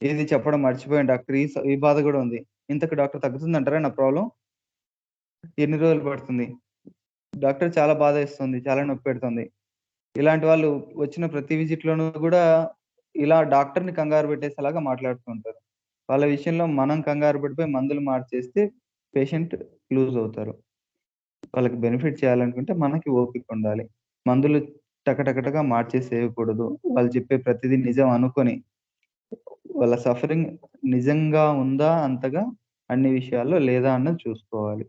ఇది చెప్పడం మర్చిపోయాను డాక్టర్. ఈ బాధ గూడా ఉంది. ఇంతకి డాక్టర్ తగ్గుతుందంటారా నా ప్రాబ్లమ్? ఎన్ని రోజులు పడుతుంది? డాక్టర్ చాలా బాధేస్తుంది. చాలా నొప్పి పెడుతుంది. ఇలాంటి వాళ్ళు వచ్చిన ప్రతి విజిట్‌లోనూ గూడా ఇలా డాక్టర్‌ని కంగారు పెట్టేసేలాగా మాట్లాడుతూ ఉంటారు. వాళ్ళ విషయంలో మనం కంగారు పడిపోయి మందులు మార్చేస్తే పేషెంట్ లూజ్ అవుతారు. వాళ్ళకి బెనిఫిట్ చేయాలనుకుంటే మనకి ఓపికుండాలి. మందులు టకటకటగా మార్చేసేయకూడదు. వాళ్ళు చెప్పే ప్రతిదీ నిజం అనుకోని, వాళ్ళ సఫరింగ్ నిజంగా ఉందా అంతగా అన్ని విషయాల్లో లేదా అన్నది చూసుకోవాలి.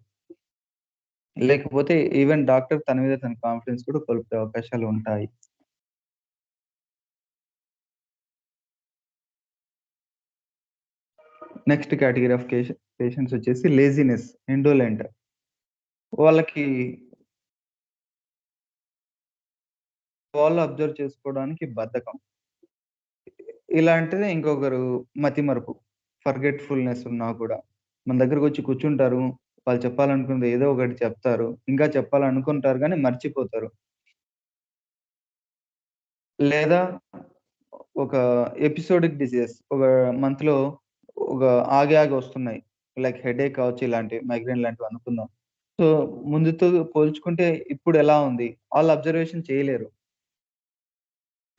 లేకపోతే ఈవెన్ డాక్టర్ తన మీద తన కాన్ఫిడెన్స్ కూడా కోల్పోయే అవకాశాలుంటాయి. నెక్స్ట్ కేటగరీ ఆఫ్ పేషెంట్స్ వచ్చేసి లేజినెస్, ఇండోలెంట్. వాళ్ళకి వాళ్ళు అబ్జర్వ్ చేసుకోవడానికి బద్ధకం. ఇలాంటిదే ఇంకొకరు మతిమరుపు, ఫర్గెట్‌ఫుల్‌నెస్ ఉన్నా కూడా. మన దగ్గరకొచ్చి కూర్చుంటారు. వాళ్ళు చెప్పాలనుకున్నది ఏదో ఒకటి చెప్తారు. ఇంకా చెప్పాలనుకుంటారు గానీ మర్చిపోతారు. లేదా ఒక ఎపిసోడిక్ డిసీజెస్ ఒక మంత్‌లో ఒక ఆగి ఆగి వస్తున్నాయి. లైక్ హెడేక్ కావచ్చు ఇలాంటివి, మైగ్రేన్ లాంటివి అనుకుందాం. సో, ముందుతో పోల్చుకుంటే ఇప్పుడెలా ఉంది? ఆళ్ళు అబ్జర్వేషన్ చేయలేరు.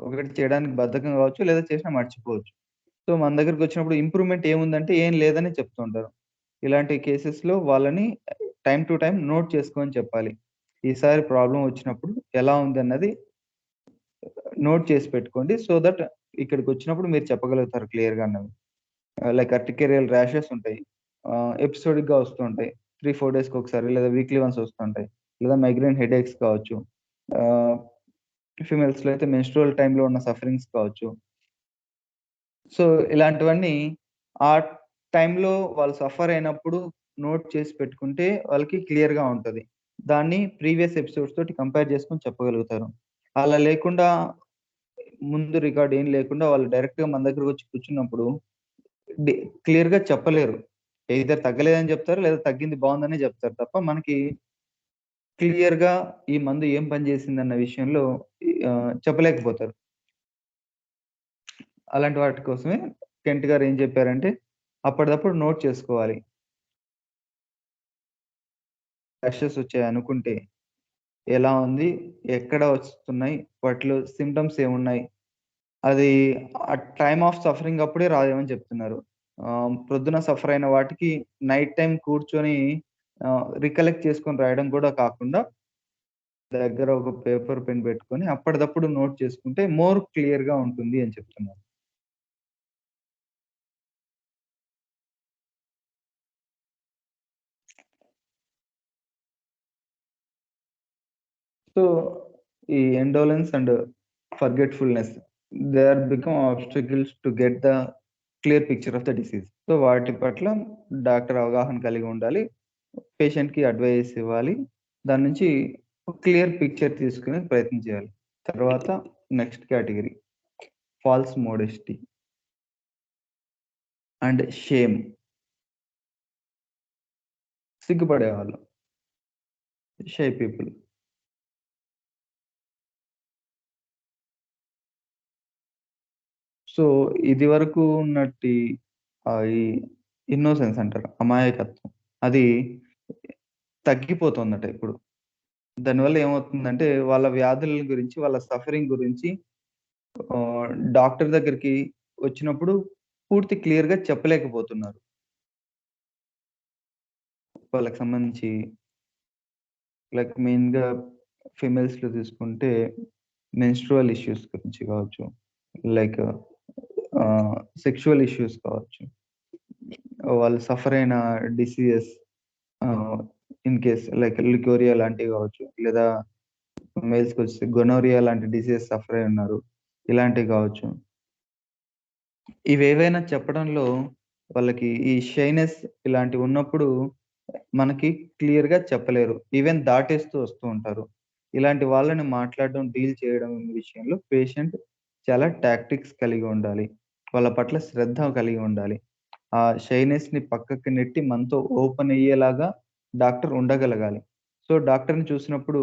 ఒకటి చేయడానికి బద్ధకం కావచ్చు, లేదా చేసినా మర్చిపోవచ్చు. సో, మన దగ్గరికొచ్చినప్పుడు ఇంప్రూవ్‌మెంట్ ఏముందంటే ఏం లేదని చెప్తూ ఉంటారు. ఇలాంటి కేసెస్‌లో వాళ్ళని టైమ్ టు టైమ్ నోట్ చేసుకోమని చెప్పాలి. ఈసారి ప్రాబ్లమ్ వచ్చినప్పుడు ఎలా ఉందన్నది నోట్ చేసి పెట్టుకోండి. సో దట్ ఇక్కడికొచ్చినప్పుడు మీరు చెప్పగలుగుతారు క్లియర్‌గా అన్నది. లైక్ అర్టికేరియల్ ర్యాషెస్ ఉంటాయి. ఎపిసోడిక్‌గా వస్తూ ఉంటాయి. 3, 4 డేస్‌కొకసారి లేదా వీక్లీ వన్స్ వస్తుంటాయి. లేదా మైగ్రేన్ హెడేక్స్ కావచ్చు. ఆహ్, ఫీమేల్స్‌లో అయితే మెన్‌స్ట్రువల్ టైమ్‌లో ఉన్న సఫరింగ్స్ కావచ్చు. సో, ఇలాంటివన్నీ ఆ టైంలో వాళ్ళు సఫర్ అయినప్పుడు నోట్ చేసి పెట్టుకుంటే వాళ్ళకి క్లియర్‌గా ఉంటది. దాన్ని ప్రీవియస్ ఎపిసోడ్స్ తోటి కంపేర్ చేసుకొని చెప్పగలుగుతారు. అలా లేకుండా ముందు రికార్డ్ ఏం లేకుండా వాళ్ళు డైరెక్ట్‌గా మన దగ్గరకొచ్చి కూర్చున్నప్పుడు డి క్లియర్‌గా చెప్పలేరు. ఎయిదర్ తగ్గలేదని చెప్తారు, లేదా తగ్గింది బావుందనే చెప్తారు తప్ప మనకి క్లియర్‌గా ఈ మందు ఏం పని చేసిందన్న విషయంలో చెప్పలేకపోతారు. అలాంటి వాటి కోసమే కెంట్ గారు ఏం చెప్పారంటే, అప్పటిదప్పుడు నోట్ చేసుకోవాలి. ర్యాషెస్ వచ్చాయనుకుంటే ఎలా ఉంది? ఎక్కడ వస్తున్నాయి? వాటిలో సింప్టమ్స్ ఏమున్నాయి? అది ఆ టైమ్ ఆఫ్ సఫరింగ్ అప్పుడే రాయమని చెప్తున్నారు. ప్రొద్దున సఫర్ అయిన వాటికి నైట్ టైమ్ కూర్చొని రికలెక్ట్ చేసుకొని రాయడం కూడా కాకుండా, దగ్గర ఒక పేపర్, పెన్ పెట్టుకొని అప్పటిదప్పుడు నోట్ చేసుకుంటే మోర్ క్లియర్‌గా ఉంటుంది అని చెప్తున్నారు. సో, ఈ indolence and forgetfulness they are become obstacles to get the clear picture of the disease. So, వాటి పట్ల డాక్టర్ అవగాహన కలిగి ఉండాలి. పేషెంట్‌కి అడ్వైస్ ఇవ్వాలి. దాని నుంచి ఒక క్లియర్ పిక్చర్ తీసుకునే ప్రయత్నం చేయాలి. తర్వాత next category false modesty and shame. సిగ్గుపడేవాళ్ళు. Shy people. సో, ఇదివరకు ఉన్నట్టి ఈ ఇన్నోసెన్స్ అంటారు. అమాయకత్వం. అది తగ్గిపోతుందట ఇప్పుడు. దానివల్ల ఏమవుతుందంటే, వాళ్ళ వ్యాధుల గురించి, వాళ్ళ సఫరింగ్ గురించి డాక్టర్ దగ్గరికి వచ్చినప్పుడు పూర్తి క్లియర్‌గా చెప్పలేకపోతున్నారు. వాళ్ళకి సంబంధించి లైక్ మెయిన్‌గా ఫీమేల్స్‌లో తీసుకుంటే మెన్‌స్ట్రువల్ ఇష్యూస్ గురించి కావచ్చు. లైక్ ఆహ్, సెక్సువల్ ఇష్యూస్ కావచ్చు. వాళ్ళు సఫర్ అయిన డిసీజెస్ ఆహ్, ఇన్ కేస్ లైక్ లికోరియా లాంటివి కావచ్చు. లేదా మేల్స్‌కొస్తే గొనోరియా లాంటి డిసీజెస్ సఫర్ అయ్యి ఉన్నారు. ఇలాంటివి కావచ్చు. ఇవేవైనా చెప్పడంలో వాళ్ళకి ఈ షైనెస్ ఇలాంటివున్నప్పుడు మనకి క్లియర్‌గా చెప్పలేరు. ఈవెన్ దాటేస్తూ వస్తూ ఉంటారు. ఇలాంటి వాళ్ళని మాట్లాడడం, డీల్ చేయడం విషయంలో పేషెంట్ చాలా టాక్టిక్స్ కలిగి ఉండాలి. వాళ్ళ పట్ల శ్రద్ధ కలిగి ఉండాలి. ఆ షైనెస్‌ని పక్కకి నెట్టి మనతో ఓపెన్ అయ్యేలాగా డాక్టర్ ఉండగలగాలి. సో, డాక్టర్‌ని చూసినప్పుడు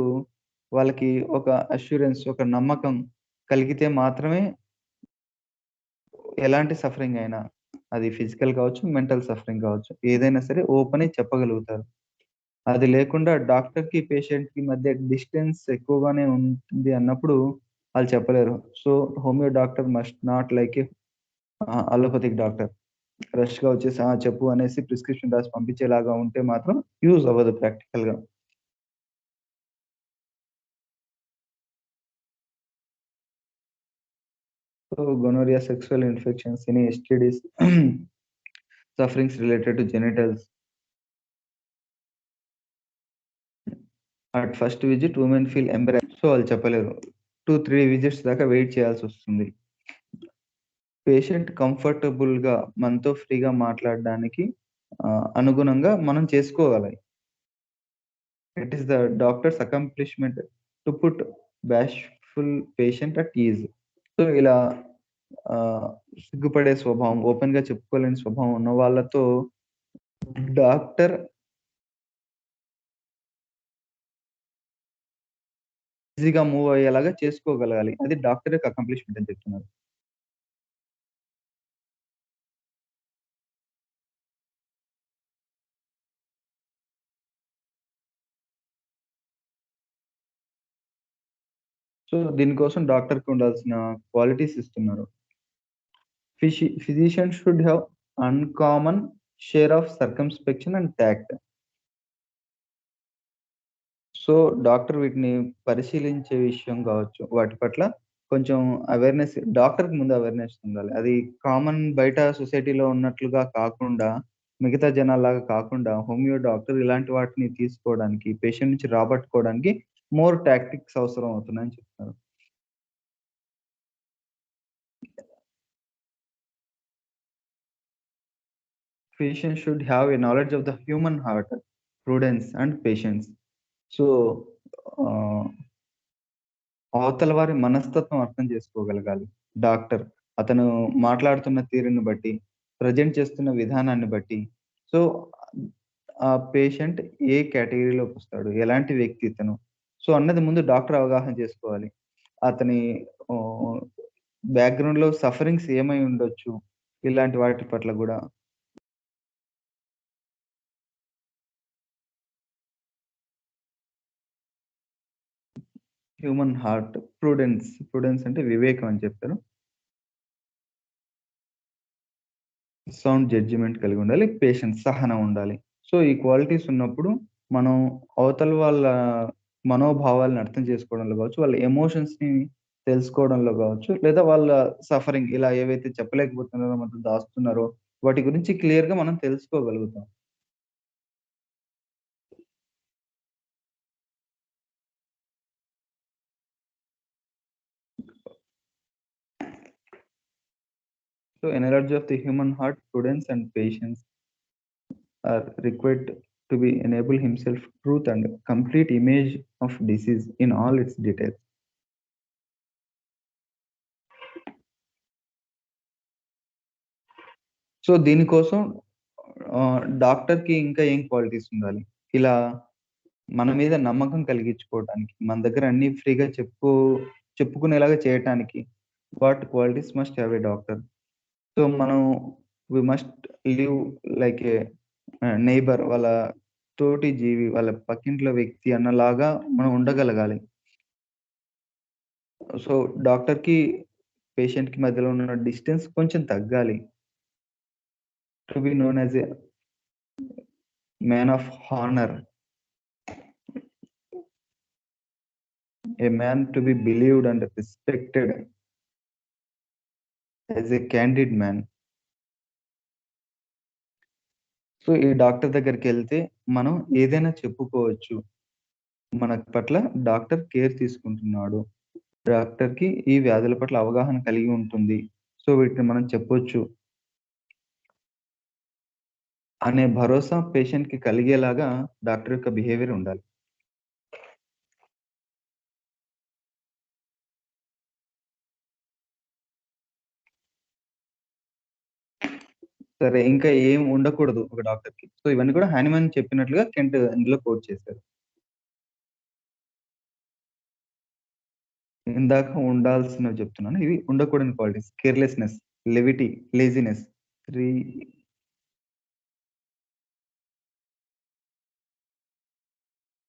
వాళ్ళకి ఒక అష్యూరెన్స్, ఒక నమ్మకం కలిగితే మాత్రమే ఎలాంటి సఫరింగ్ అయినా అది ఫిజికల్ కావచ్చు, మెంటల్ సఫరింగ్ కావచ్చు. ఏదైనా సరే ఓపెన్ అయి చెప్పగలుగుతారు. అది లేకుండా డాక్టర్‌కి, పేషెంట్‌కి మధ్య డిస్టెన్స్ ఎక్కువగానే ఉంటుంది అన్నప్పుడు వాళ్ళు చెప్పలేరు. So, homeo doctor must not like a allopathic doctor. రష్‌గా వచ్చేసి ఆ! చెప్పు అనేసి ప్రిస్క్రిప్షన్ రాసి పంపించేలాగా ఉంటే మాత్రం యూజ్ అవ్వదు ప్రాక్టికల్‌గా. So, gonorrhoea, sexual infections, any STDs, sufferings related to genitals. At first visit women feel embarrassed. So, వాళ్ళు చెప్పలేరు. 2, 3 విజిట్స్ దాకా వెయిట్ చేయాల్సొస్తుంది. పేషెంట్ కంఫర్టబుల్‌గా మనతో ఫ్రీగా మాట్లాడడానికి అనుగుణంగా మనం చేసుకోవాలి. It is the doctor's accomplishment to put bashful patient at ease. So, ఇలా ఆహ్, సిగ్గుపడే స్వభావం, ఓపెన్‌గా చెప్పుకోలేని స్వభావం ఉన్న వాళ్ళతో డాక్టర్ ఈజీగా మూవ్ అయ్యేలాగా చేసుకోగలగాలి. అది డాక్టర్ యొక్క అకంప్లిష్‌మెంట్ అని చెప్తున్నాను. సో, దీనికోసం డాక్టర్‌కి ఉండాల్సిన క్వాలిటీస్ ఇస్తున్నారు. Physician should have uncommon share of circumspection and tact. So, doctor వీటిని పరిశీలించే విషయం గావచ్చు. వాటి పట్ల కొంచెం అవేర్‌నెస్ డాక్టర్‌కి ముందు అవేర్‌నెస్ ఉండాలి. అది కామన్ బయట సొసైటీలో ఉన్నట్లుగా కాకుండా, మిగతా జనాల్లాగా కాకుండా, హోమియో డాక్టర్ ఇలాంటి వాటిని తీసుకోవడానికి, పేషెంట్ నుంచి రాబట్టుకోవడానికి మోర్ టాక్టిక్స్ అవసరం అవుతున్నాయని చెప్తున్నారు. Physician should have a knowledge of the human heart, prudence and patience. So, ఆహ్, అవతల వారి మనస్తత్వం అర్థం చేసుకోగలగాలి డాక్టర్. అతను మాట్లాడుతున్న తీరుని బట్టి, ప్రెజెంట్ చేస్తున్న విధానాన్ని బట్టి, సో, ఆ పేషెంట్ ఏ కేటగరీలోకొస్తాడు? ఎలాంటి వ్యక్తి ఇతను? సో, అన్నది ముందు డాక్టర్ అవగాహన చేసుకోవాలి. అతని ఆహ్, బ్యాక్‌గ్రౌండ్‌లో సఫరింగ్స్ ఏమై ఉండొచ్చు? ఇలాంటి వాటి పట్ల గూడా హ్యూమన్ హార్ట్, ప్రూడెన్స్ అంటే వివేకం అని చెప్తారు. Sound judgement కలిగుండాలి. పేషెన్స్, సహనం ఉండాలి. సో, ఈ క్వాలిటీస్ ఉన్నప్పుడు మనం అవతల వాళ్ళ మనోభావాలను అర్థం చేసుకోవడంలో గావచ్చు, వాళ్ళ ఎమోషన్స్‌ని తెలుసుకోవడంలో గావచ్చు, లేదా వాళ్ళ సఫరింగ్ ఇలా ఏవైతే చెప్పలేకపోతున్నారో, మనతో దాస్తున్నారో, వాటి గురించి క్లియర్‌గా మనం తెలుసుకోగలుగుతాం. So, analogy of the human heart, prudence and patience are required to be enable himself truth and complete image of disease in all its details. So, దీనికోసం డాక్టర్‌కి ఇంకా ఏం క్వాలిటీస్ ఉండాలి? ఇలా మన మీద నమ్మకం కలిగించుకోవటానికి, మన దగ్గర అన్నీ ఫ్రీగా చెప్పుకునేలాగా చేయటానికి what qualities must have a doctor. So, మనం we must live like a neighbour వాళ్ళ తోటి జీవి, వాళ్ళ పక్కింట్లో వ్యక్తి అన్నలాగా మనం ఉండగలగాలి. సో, డాక్టర్‌కి, పేషెంట్‌కి మధ్యలో ఉన్న డిస్టెన్స్ కొంచెం తగ్గాలి. To be known as a man of honour. A man to be believed and respected as a candid man. So, ఈ డాక్టర్ దగ్గరికెళ్తే మనం ఏదైనా చెప్పుకోవచ్చు. మన పట్ల డాక్టర్ కేర్ తీసుకుంటున్నాడు. డాక్టర్‌కి ఈ వ్యాధుల పట్ల అవగాహన కలిగి ఉంటుంది. సో, వీటిని మనం చెప్పొచ్చు అనే భరోసా పేషెంట్‌కి కలిగేలాగా డాక్టర్ యొక్క బిహేవియర్ ఉండాలి. సరే, ఇంకా ఏం ఉండకూడదు ఒక డాక్టర్‌కి. సో, ఇవన్నీ కూడా హానిమన్ చెప్పినట్లుగా కెంట్ ఇందులో కోట్ చేశారు. ఇందాక ఉండాల్సినవి చెప్తున్నాను. ఇవి ఉండకూడని క్వాలిటీస్. Carelessness, levity, laziness. 3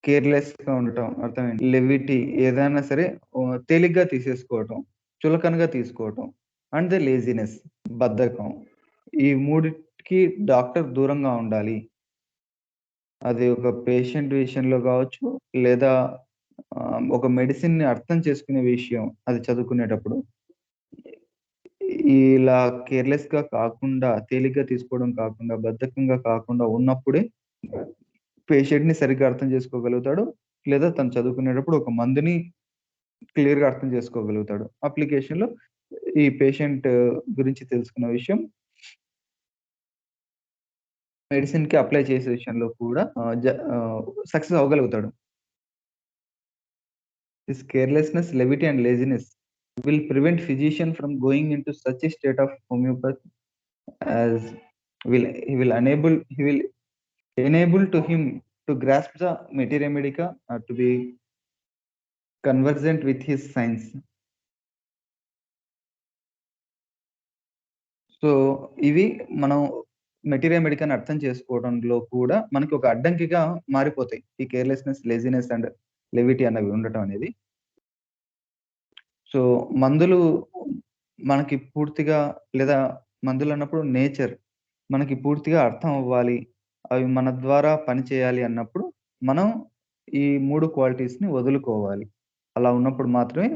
కేర్‌లెస్‌గా ఉండటం అర్థమైంది. లెవిటీ ఏదైనా సరే తేలిగ్గా తీసేసుకోవటం, చులకనగా తీసుకోవటం. అండ్ ద లేజినెస్ బద్ధకం. ఈ మూడిటికి డాక్టర్ దూరంగా ఉండాలి. అది ఒక పేషెంట్ విషయంలో గావచ్చు, లేదా ఒక మెడిసిన్‌ని అర్థం చేసుకునే విషయం అది చదువుకునేటప్పుడు. ఇలా కేర్‌లెస్‌గా కాకుండా, తేలిగ్గా తీసుకోవడం కాకుండా, బద్ధకంగా కాకుండా ఉన్నప్పుడే పేషెంట్‌ని సరిగ్గా అర్థం చేసుకోగలుగుతాడు. లేదా తను చదువుకునేటప్పుడు ఒక మందుని క్లియర్‌గా అర్థం చేసుకోగలుగుతాడు. అప్లికేషన్‌లో ఈ పేషెంట్ గురించి తెలుసుకున్న విషయం మెడిసిన్‌కి అప్లై చేసే విషయంలో కూడా success అవ్వగలుగుతాడు. This carelessness, levity, and laziness will prevent physician from going into such a state of homeopathy as he will enable to him to grasp the materia medica to be conversant with his science. So, ఇవి మనం materia మెడికాని అర్థం చేసుకోవడంలో కూడా మనకి ఒక అడ్డంకిగా మారిపోతాయి. ఈ కేర్‌లెస్‌నెస్, లేజినెస్ అండ్ లెవిటీ అన్నవి ఉండటం అనేది. సో, మందులు మనకి పూర్తిగా లేదా మందులన్నప్పుడు నేచర్ మనకి పూర్తిగా అర్థం అవ్వాలి. అవి మన ద్వారా పని చేయాలి అన్నప్పుడు, మనం ఈ 3 క్వాలిటీస్‌ని వదులుకోవాలి. అలా ఉన్నప్పుడు మాత్రమే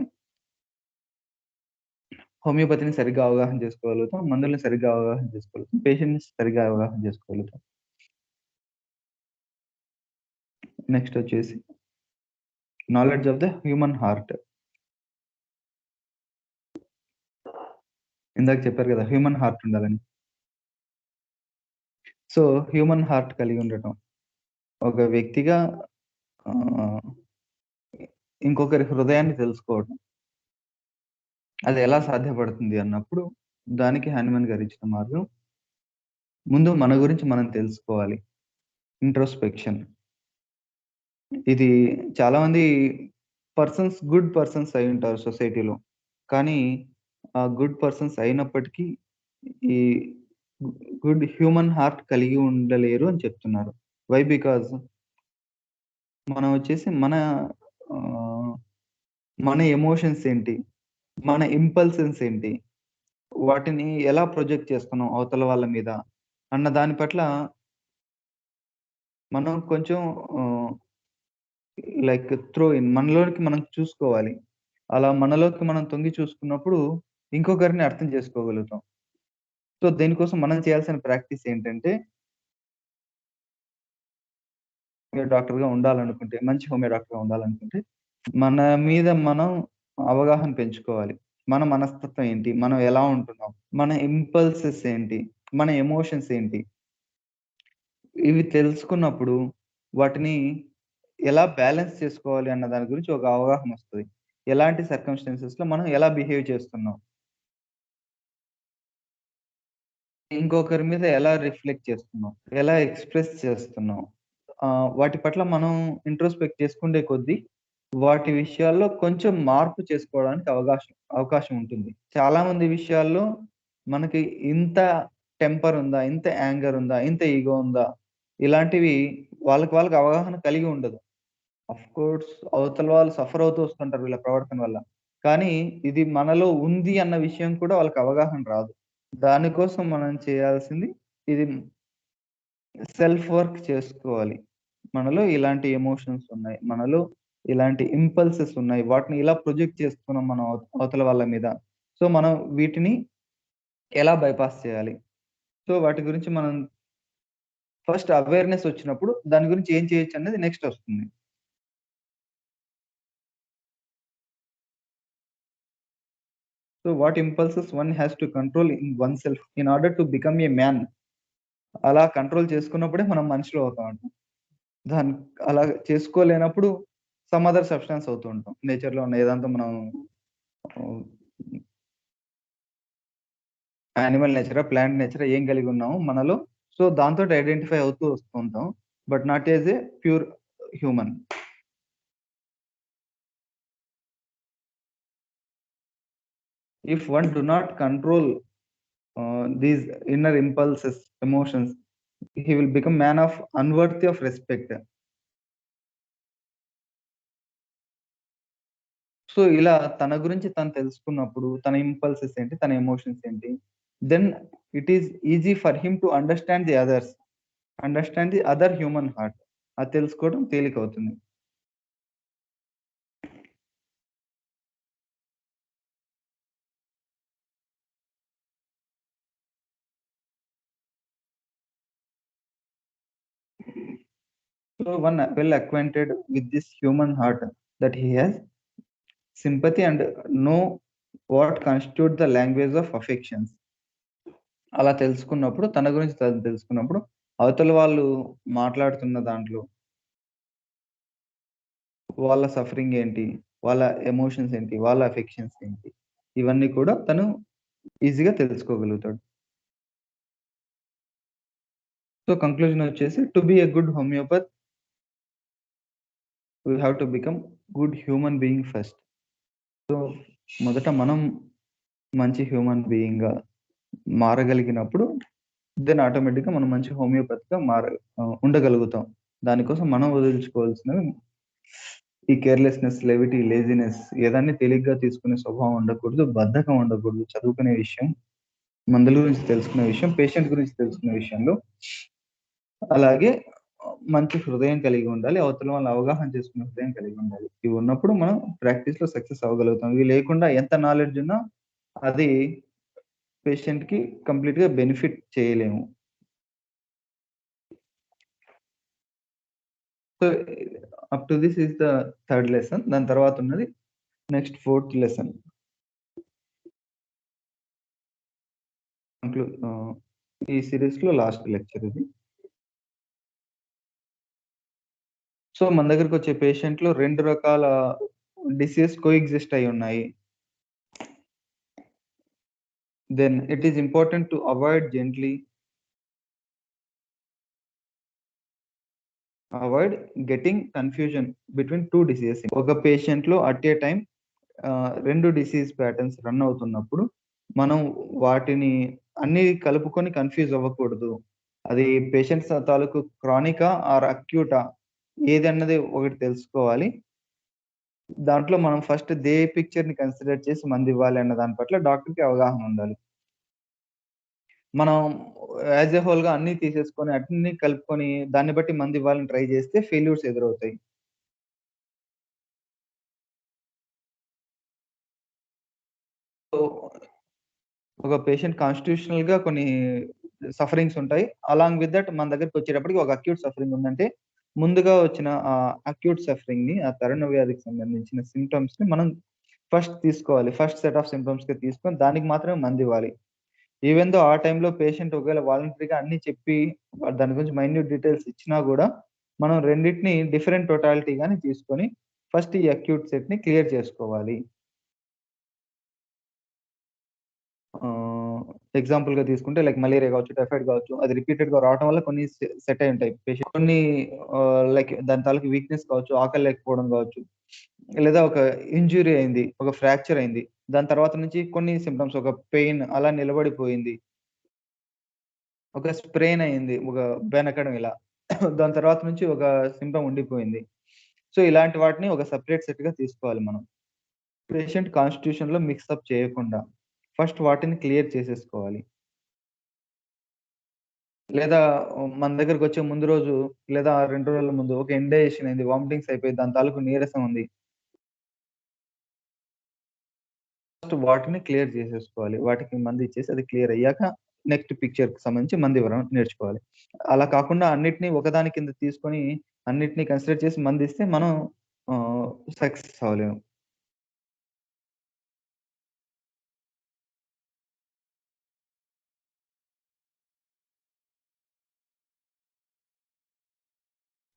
హోమియోపతిని సరిగ్గా అవగాహన చేసుకోగలుగుతాం. మందుల్ని సరిగ్గా అవగాహన చేసుకోగలుగుతాం. పేషెంట్‌ని సరిగ్గా అవగాహన చేసుకోగలుగుతాం. నెక్స్ట్ వచ్చేసి knowledge of the human heart. ఇందాక చెప్పారు కదా! హ్యూమన్ హార్ట్ ఉండాలని. సో, హ్యూమన్ హార్ట్ కలిగి ఉండటం. ఒక వ్యక్తిగా ఆహ్, ఇంకొకరి హృదయాన్ని తెలుసుకోవడం. అది ఎలా సాధ్యపడుతుంది అన్నప్పుడు, దానికి హానిమన్ గారిచ్చిన మార్గం, ముందు మన గురించి మనం తెలుసుకోవాలి. ఇంట్రోస్పెక్షన్. ఇది చాలామంది గుడ్ పర్సన్స్ అయ్యుంటారు సొసైటీలో. కానీ, ఆ గుడ్ పర్సన్స్ అయినప్పటికీ, ఈ గు గుడ్ హ్యూమన్ హార్ట్ కలిగి ఉండలేరు అని చెప్తున్నారు. వై? బికాజ్ మనం వచ్చేసి ఆహ్, మన ఎమోషన్స్ ఏంటి? మన ఇంపల్సెన్స్ ఏంటి? వాటిని ఎలా ప్రొజెక్ట్ చేస్తున్నాం అవతల వాళ్ళ మీద అన్న దాని పట్ల మనం కొంచెం ఆహ్, లైక్ మనలోకి మనం చూసుకోవాలి. అలా మనలోకి మనం తొంగి చూసుకున్నప్పుడు ఇంకొకరిని అర్థం చేసుకోగలుగుతాం. సో, దీనికోసం మనం చేయాల్సిన ప్రాక్టీస్ ఏంటంటే, మీరు డాక్టర్‌గా ఉండాలనుకుంటే, మంచి హోమియో డాక్టర్‌గా ఉండాలనుకుంటే, మన మీద మనం అవగాహన పెంచుకోవాలి. మన మనస్తత్వం ఏంటి? మనం ఎలా ఉంటున్నాం? మన ఇంపల్సెస్ ఏంటి? మన ఎమోషన్స్ ఏంటి? ఇవి తెలుసుకున్నప్పుడు వాటిని ఎలా బ్యాలెన్స్ చేసుకోవాలి అన్న దాని గురించి ఒక అవగాహనొస్తది. ఎలాంటి సర్కమ్‌స్టాన్సెస్‌లో మనం ఎలా బిహేవ్ చేస్తున్నాం? ఇంకొకరి మీద ఎలా రిఫ్లెక్ట్ చేస్తున్నాం? ఎలా ఎక్స్‌ప్రెస్ చేస్తున్నాం? వాటి పట్ల మనం ఇంట్రోస్పెక్ట్ చేసుకుండే కొద్దీ, వాటి విషయాల్లో కొంచెం మార్పు చేసుకోవడానికి అవకాశం ఉంటుంది. చాలా మంది విషయాల్లో మనకి ఇంత టెంపర్ ఉందా? ఇంత యాంగర్ ఉందా? ఇంత ఇగో ఉందా? ఇలాంటివి వాళ్ళకి అవగాహన కలిగి ఉండదు. ఆఫ్‌కోర్స్ అవతల వాళ్ళు సఫర్ అవుతూ వస్తుంటారు వీళ్ళ ప్రవర్తన వల్ల. కానీ ఇది మనలో ఉంది అన్న విషయం కూడా వాళ్ళకి అవగాహన రాదు. దానికోసం మనం చేయాల్సింది ఇది సెల్ఫ్ వర్క్ చేసుకోవాలి. మనలో ఇలాంటి ఎమోషన్స్ ఉన్నాయి. మనలో ఇలాంటి ఇంపల్సెస్ ఉన్నాయి. వాటిని ఇలా ప్రొజెక్ట్ చేస్తున్నాం మనం అవతల వాళ్ళ మీద. సో, మనం వీటిని ఎలా బైపాస్ చేయాలి? సో, వాటి గురించి మనం ఫస్ట్ అవేర్‌నెస్ వచ్చినప్పుడు దాని గురించి ఏం చేయొచ్చనేది నెక్స్ట్ ఒస్తుంది. So, what impulses one has to control in one self in order to become a man. అలా కంట్రోల్ చేసుకున్నప్పుడే మనం మనుషులు అవుతామంట. దాన్ని అలా చేసుకోలేనప్పుడు సమ్ అదర్ సబ్‌స్టాన్స్ అవుతూ ఉంటాం. నేచర్‌లో ఉన్న ఏదంతా మనం ఆహ్, యానిమల్ నేచరా, ప్లాంట్ నేచరా ఏం కలిగి ఉన్నామో మనలో సో, దాంతోటి ఐడెంటిఫై అవుతూ వస్తూ ఉంటాం. But not as a pure human. If one do not control these inner impulses, emotions, he will become man of unworthy of respect. So, ఇలా తన గురించి తను తెలుసుకున్నప్పుడు, తన ఇంపల్సెస్ ఏంటి, తన ఎమోషన్స్ ఏంటి, then it is easy for him to understand the others. Understand the other human heart. అది తెలుసుకోవడం తేలికవుతుంది. So, one well acquainted with this human heart that he has sympathy and know what constitute the language of affections. అలా తెలుసుకున్నప్పుడు, తన గురించి తను తెలుసుకున్నప్పుడు, అవతల వాళ్ళు మాట్లాడుతున్న దాంట్లో, వాళ్ళ సఫరింగ్ ఏంటి, వాళ్ళ ఎమోషన్స్ ఏంటి, వాళ్ళ అఫెక్షన్స్ ఏంటి, ఇవన్నీ కూడా తను ఈజీగా తెలుసుకోగలుగుతాడు. సో, కంక్లూజన్ వచ్చేసి to be a good homeopath we have to become good human being first. So, మొదట మనం మంచి హ్యూమన్ బీయింగ్‌గా మారగలిగినప్పుడు, దెన్ ఆటోమేటిక్‌గా మనం మంచి హోమియోపతిగా ఉండగలుగుతాం. దానికోసం మనం వదిలించుకోవాల్సినవి ఈ కేర్‌లెస్‌నెస్, లెవిటీ, లేజినెస్ ఏదాన్ని తేలిగ్గా తీసుకునే స్వభావం ఉండకూడదు. బద్ధకం ఉండకూడదు. చదువుకునే విషయం, మందుల గురించి తెలుసుకునే విషయం, పేషెంట్ గురించి తెలుసుకునే విషయంలో. అలాగే మంచి హృదయం కలిగి ఉండాలి. అవతల వాళ్ళని అవగాహన చేసుకునే హృదయం కలిగి ఉండాలి. ఇవి ఉన్నప్పుడు మనం ప్రాక్టీస్‌లో సక్సెస్ అవ్వగలుగుతాం. ఇవి లేకుండా ఎంత నాలెడ్జ్ ఉన్నా అది పేషెంట్‌కి కంప్లీట్‌గా బెనిఫిట్ చేయలేము. So, up to this is the third lesson. దాని తర్వాత ఉన్నది నెక్స్ట్ ఫోర్త్ లెసన్. ఆహ్, ఈ సీరీస్‌లో లాస్ట్ లెక్చర్ ఇది. సో, మన దగ్గరకొచ్చే పేషెంట్‌లో 2 రకాల డిసీజెస్ కోఎగ్జిస్ట్ అయ్యున్నాయి. Then it is important to avoid getting confusion between 2 diseases. ఒక పేషెంట్‌లో at a time 2 disease patterns run అవుతున్నప్పుడు, మనం వాటిని అన్నీ కలుపుకొని కన్‌ఫ్యూజ్ అవ్వకూడదు. అది పేషెంట్స్ తాలూకు క్రానికా ఆర్ అక్యూటా ఏదన్నది ఒకటి తెలుసుకోవాలి. దాంట్లో మనం ఫస్ట్ పిక్చర్‌ని కన్సిడర్ చేసి మందివ్వాలి అన్న దాని పట్ల డాక్టర్‌కి అవగాహన ఉండాలి. మనం యాస్ ఎ హోల్‌గా అన్నీ తీసేసుకొని, అన్నీ కలుపుకొని దాన్ని బట్టి మందివ్వాలని ట్రై చేస్తే ఫెయిల్యూర్స్ ఎదురవుతాయి. సో, ఒక పేషెంట్ కాన్స్టిట్యూషనల్‌గా కొన్ని సఫరింగ్స్ ఉంటాయి. అలాంగ్ విత్ థట్ మన దగ్గరికొచ్చేటప్పటికి ఒక అక్యూట్ సఫరింగ్ ఉందంటే, ముందుగా వచ్చిన అక్యూట్ సఫరింగ్‌ని, ఆ తరుణ వ్యాధికి సంబంధించిన సింప్టమ్స్‌ని మనం ఫస్ట్ తీసుకోవాలి. ఫస్ట్ సెట్ ఆఫ్ సింప్టమ్స్‌గా తీసుకొని దానికి మాత్రమే మందివ్వాలి. ఈవెన్ థో ఆ టైంలో పేషెంట్ ఒకవేళ వాలంటరీగా అన్నీ చెప్పి దాని గురించి మైన్యూట్ డీటెయిల్స్ ఇచ్చినా గూడా, మనం రెండిటిని డిఫరెంట్ టోటాలిటీగానే తీసుకొని ఫస్ట్ ఈ అక్యూట్ సెట్‌ని క్లియర్ చేసుకోవాలి. ఆహ్, ఎగ్జాంపుల్‌గా తీసుకుంటే లైక్ మలేరియా గావచ్చు, టైఫాయిడ్ గావచ్చు. అది రిపీటెడ్‌గా రావటం వల్ల కొన్ని సెట్ అయ్యి ఉంటాయి. కొన్ని లైక్ దాని తాలూకు వీక్‌నెస్ కావచ్చు, ఆకలి లేకపోవడం గావచ్చు. లేదా ఒక ఇంజ్యూరీ అయింది. ఒక ఫ్రాక్చర్ అయింది. దాని తర్వాత నుంచి కొన్ని సింప్టమ్స్ ఒక పెయిన్ అలా నిలబడిపోయింది. ఒక స్ప్రెయిన్ అయింది. ఒక బెనకడం ఇలా. దాని తర్వాత నుంచి ఒక సింప్టమ్ ఉండిపోయింది. సో, ఇలాంటి వాటిని ఒక సెపరేట్ సెట్‌గా తీసుకోవాలి మనం. పేషెంట్ కాన్స్టిట్యూషన్‌లో మిక్స్ అప్ చేయకుండా ఫస్ట్ వాటిని క్లియర్ చేసేసుకోవాలి. లేదా మన దగ్గరకొచ్చే ముందు రోజు లేదా 2 రోజుల ముందు ఒక ఇండైజెషన్ అయింది. వామిటింగ్స్ అయిపోయి దాని తాలూకు నీరసం ఉంది. ఫస్ట్ వాటిని క్లియర్ చేసేసుకోవాలి. వాటికి మందిచ్చేసి అది క్లియర్ అయ్యాక నెక్స్ట్ పిక్చర్‌కి సంబంధించి మందివ్వడం నేర్చుకోవాలి. అలా కాకుండా అన్నిటిని ఒకదాని కింద తీసుకొని అన్నిటిని కన్సిడర్ చేసి మందిస్తే మనం ఆహ్, success అవ్వలేము.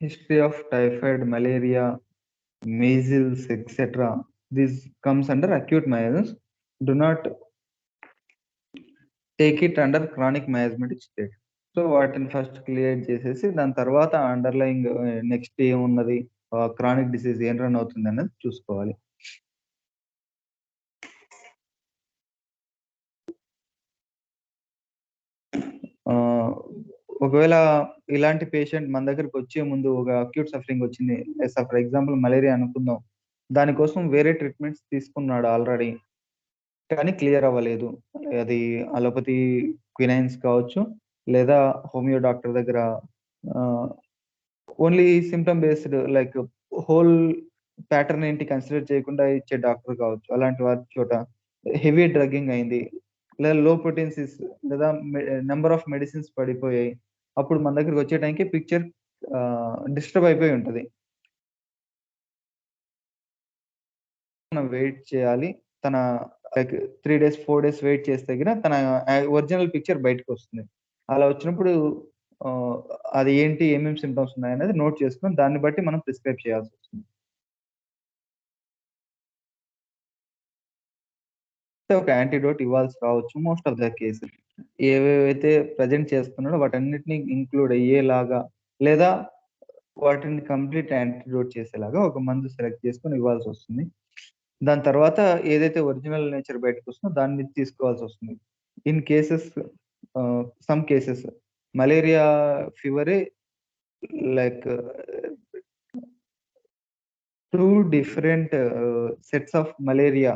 History of typhoid, malaria, measles, etc. This comes under acute miasms. Do not take it under chronic miasmatic state. So వాటిని ఫస్ట్ క్లియర్ చేసేసి దాని తర్వాత అండర్లయింగ్ నెక్స్ట్ ఏమున్నది, క్రానిక్ డిసీజ్ ఏం రన్ అవుతుంది అనేది చూసుకోవాలి. ఒకవేళ ఇలాంటి పేషెంట్ మన దగ్గరికి వచ్చే ముందు ఒక అక్యూట్ సఫరింగ్ వచ్చింది, ఫర్ ఎగ్జాంపుల్ మలేరియా అనుకుందాం. దానికోసం వేరే ట్రీట్మెంట్స్ తీసుకున్నాడు ఆల్రెడీ, కానీ క్లియర్ అవ్వలేదు. అది అలోపతి క్వినైన్స్ కావచ్చు, లేదా హోమియో డాక్టర్ దగ్గర only symptom based like whole pattern ఏంటి కన్సిడర్ చేయకుండా ఇచ్చే డాక్టర్ కావచ్చు. అలాంటి వారి చోట హెవీ డ్రగ్గింగ్ అయింది, లేదా లో ప్రోటీన్సిస్, లేదా నెంబర్ ఆఫ్ మెడిసిన్స్ పడిపోయాయి. అప్పుడు మన దగ్గరికి వచ్చే టైంకి పిక్చర్ డిస్టర్బ్ అయిపోయి ఉంటది. మనం వెయిట్ చేయాలి. తన లైక్ 3 డేస్, 4 డేస్ వెయిట్ చేస్తే గిన తన ఒరిజినల్ పిక్చర్ బయటకొస్తుంది. అలా వచ్చినప్పుడు ఆహ్, అది ఏంటి, ఏమేమి సింప్టమ్స్ ఉన్నాయనేది నోట్ చేసుకొని దాన్ని బట్టి మనం ప్రిస్క్రైబ్ చేయాల్సొస్తుంది. ఒక యాంటిడోట్ ఇవ్వాల్సి రావచ్చు మోస్ట్ ఆఫ్ ద కేసెస్. ఏవేవైతే ప్రెజెంట్ చేస్తున్నాడో వాటన్నిటిని ఇంక్లూడ్ అయ్యేలాగా, లేదా వాటిని కంప్లీట్ యాంటిడోట్ చేసేలాగా ఒక మందు సెలెక్ట్ చేసుకొని ఇవ్వాల్సొస్తుంది. దాని తర్వాత ఏదైతే ఒరిజినల్ నేచర్ బయటకొస్తుందో దాన్ని తీసుకోవాల్సొస్తుంది. In cases some cases malaria ఫీవరే like 2 different sets of malaria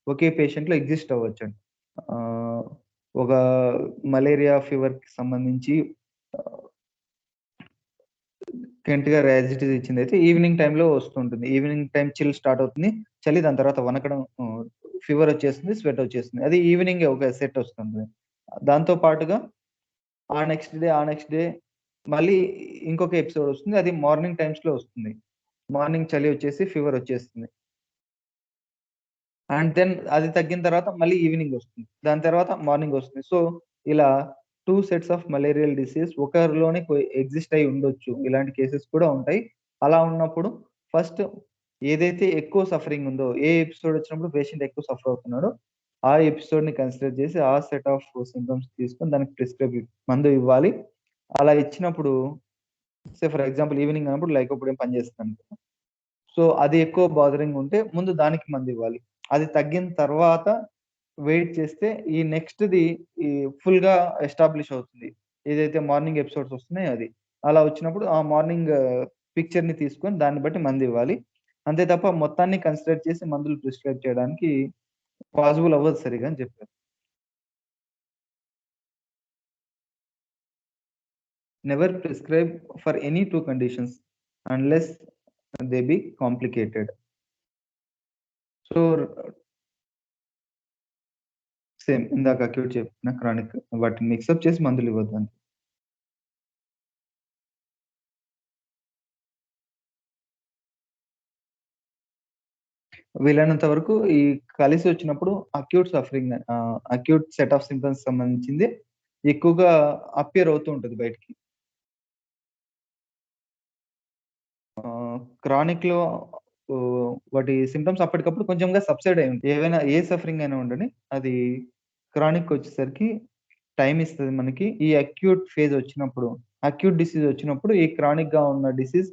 ఒకే పేషెంట్‌లో ఎగ్జిస్ట్ అవ్వచ్చండి. ఆహ్, ఒక మలేరియా ఫీవర్‌కి సంబంధించి ఆహ్, కెంట్‌గారు యాజ్ ఇట్ ఈజ్ ఇచ్చిందైతే ఈవినింగ్ టైమ్‌లో వస్తుంటుంది. ఈవినింగ్ టైమ్ చిల్ స్టార్ట్ అవుతుంది. చలి దాని తర్వాత వణకడం, ఫీవర్ వచ్చేస్తుంది, స్వెట్ వచ్చేస్తుంది. అది ఈవినింగే ఒక సెట్ వస్తుంది. దాంతో పాటుగా ఆ నెక్స్ట్ డే మళ్ళీ ఇంకొక ఎపిసోడ్ వస్తుంది. అది మార్నింగ్ టైమ్స్‌లో వస్తుంది. మార్నింగ్ చలి వచ్చేసి ఫీవర్ వచ్చేస్తుంది. అండ్ దెన్ అది తగ్గిన తర్వాత మళ్ళీ ఈవినింగ్ వస్తుంది. దాని తర్వాత మార్నింగ్ వస్తుంది. సో, ఇలా 2 సెట్స్ ఆఫ్ మలేరియల్ డిసీజ్ ఒకరిలోనే ఎగ్జిస్ట్ అయ్యి ఉండొచ్చు. ఇలాంటి కేసెస్ కూడా ఉంటాయి. అలా ఉన్నప్పుడు ఫస్ట్ ఏదైతే ఎక్కువ సఫరింగ్ ఉందో, ఏ ఎపిసోడ్ వచ్చినప్పుడు పేషెంట్ ఎక్కువ సఫర్ అవుతున్నాడో, ఆ ఎపిసోడ్‌ని కన్సిడర్ చేసి ఆ సెట్ ఆఫ్ సింప్టమ్స్ తీసుకొని దానికి ప్రిస్క్రైబ్ మందు ఇవ్వాలి. అలా ఇచ్చినప్పుడు ఫర్ ఎగ్జాంపుల్ ఈవినింగ్ అన్నప్పుడు లైక్ ఇప్పుడు పని చేస్తున్నాను. సో, అది ఎక్కువ బాదరింగ్ ఉంటే ముందు దానికి మందివ్వాలి. అది తగ్గిన తర్వాత వెయిట్ చేస్తే ఈ నెక్స్ట్‌ది ఈ ఫుల్‌గా ఎస్టాబ్లిష్ అవుతుంది. ఏదైతే మార్నింగ్ ఎపిసోడ్స్ వస్తున్నాయో అది. అలా వచ్చినప్పుడు ఆ మార్నింగ్ పిక్చర్‌ని తీసుకొని దాన్ని బట్టి మందివ్వాలి. అంతే తప్ప మొత్తాన్ని కన్సిడర్ చేసి మందులు ప్రిస్క్రైబ్ చేయడానికి పాసిబుల్ అవ్వదు సరిగ్గా అని చెప్పారు. Never prescribe for any 2 conditions unless they be complicated. So, same ఇందాక అక్యూట్ చెప్పిన క్రానిక్ వాటిని మిక్సప్ చేసి మందులివ్వద్దండి. వీలైనంత వరకు ఈ కలిసొచ్చినప్పుడు అక్యూట్ సెట్ ఆఫ్ సింప్టమ్స్ సంబంధించింది ఎక్కువగా అపియర్ అవుతూ ఉంటది బయటికి. క్రానిక్‌లో వాటి సింప్టమ్స్ అప్పటికప్పుడు కొంచెంగా సబ్సైడ్ అయ్యి ఉంటాయి. ఏవైనా ఏ సఫరింగ్ అయినా ఉండని, అది క్రానిక్‌కొచ్చేసరికి టైమ్ ఇస్తది మనకి. ఈ అక్యూట్ ఫేజ్ వచ్చినప్పుడు, అక్యూట్ డిసీజ్ వచ్చినప్పుడు ఈ క్రానిక్‌గా ఉన్న డిసీజ్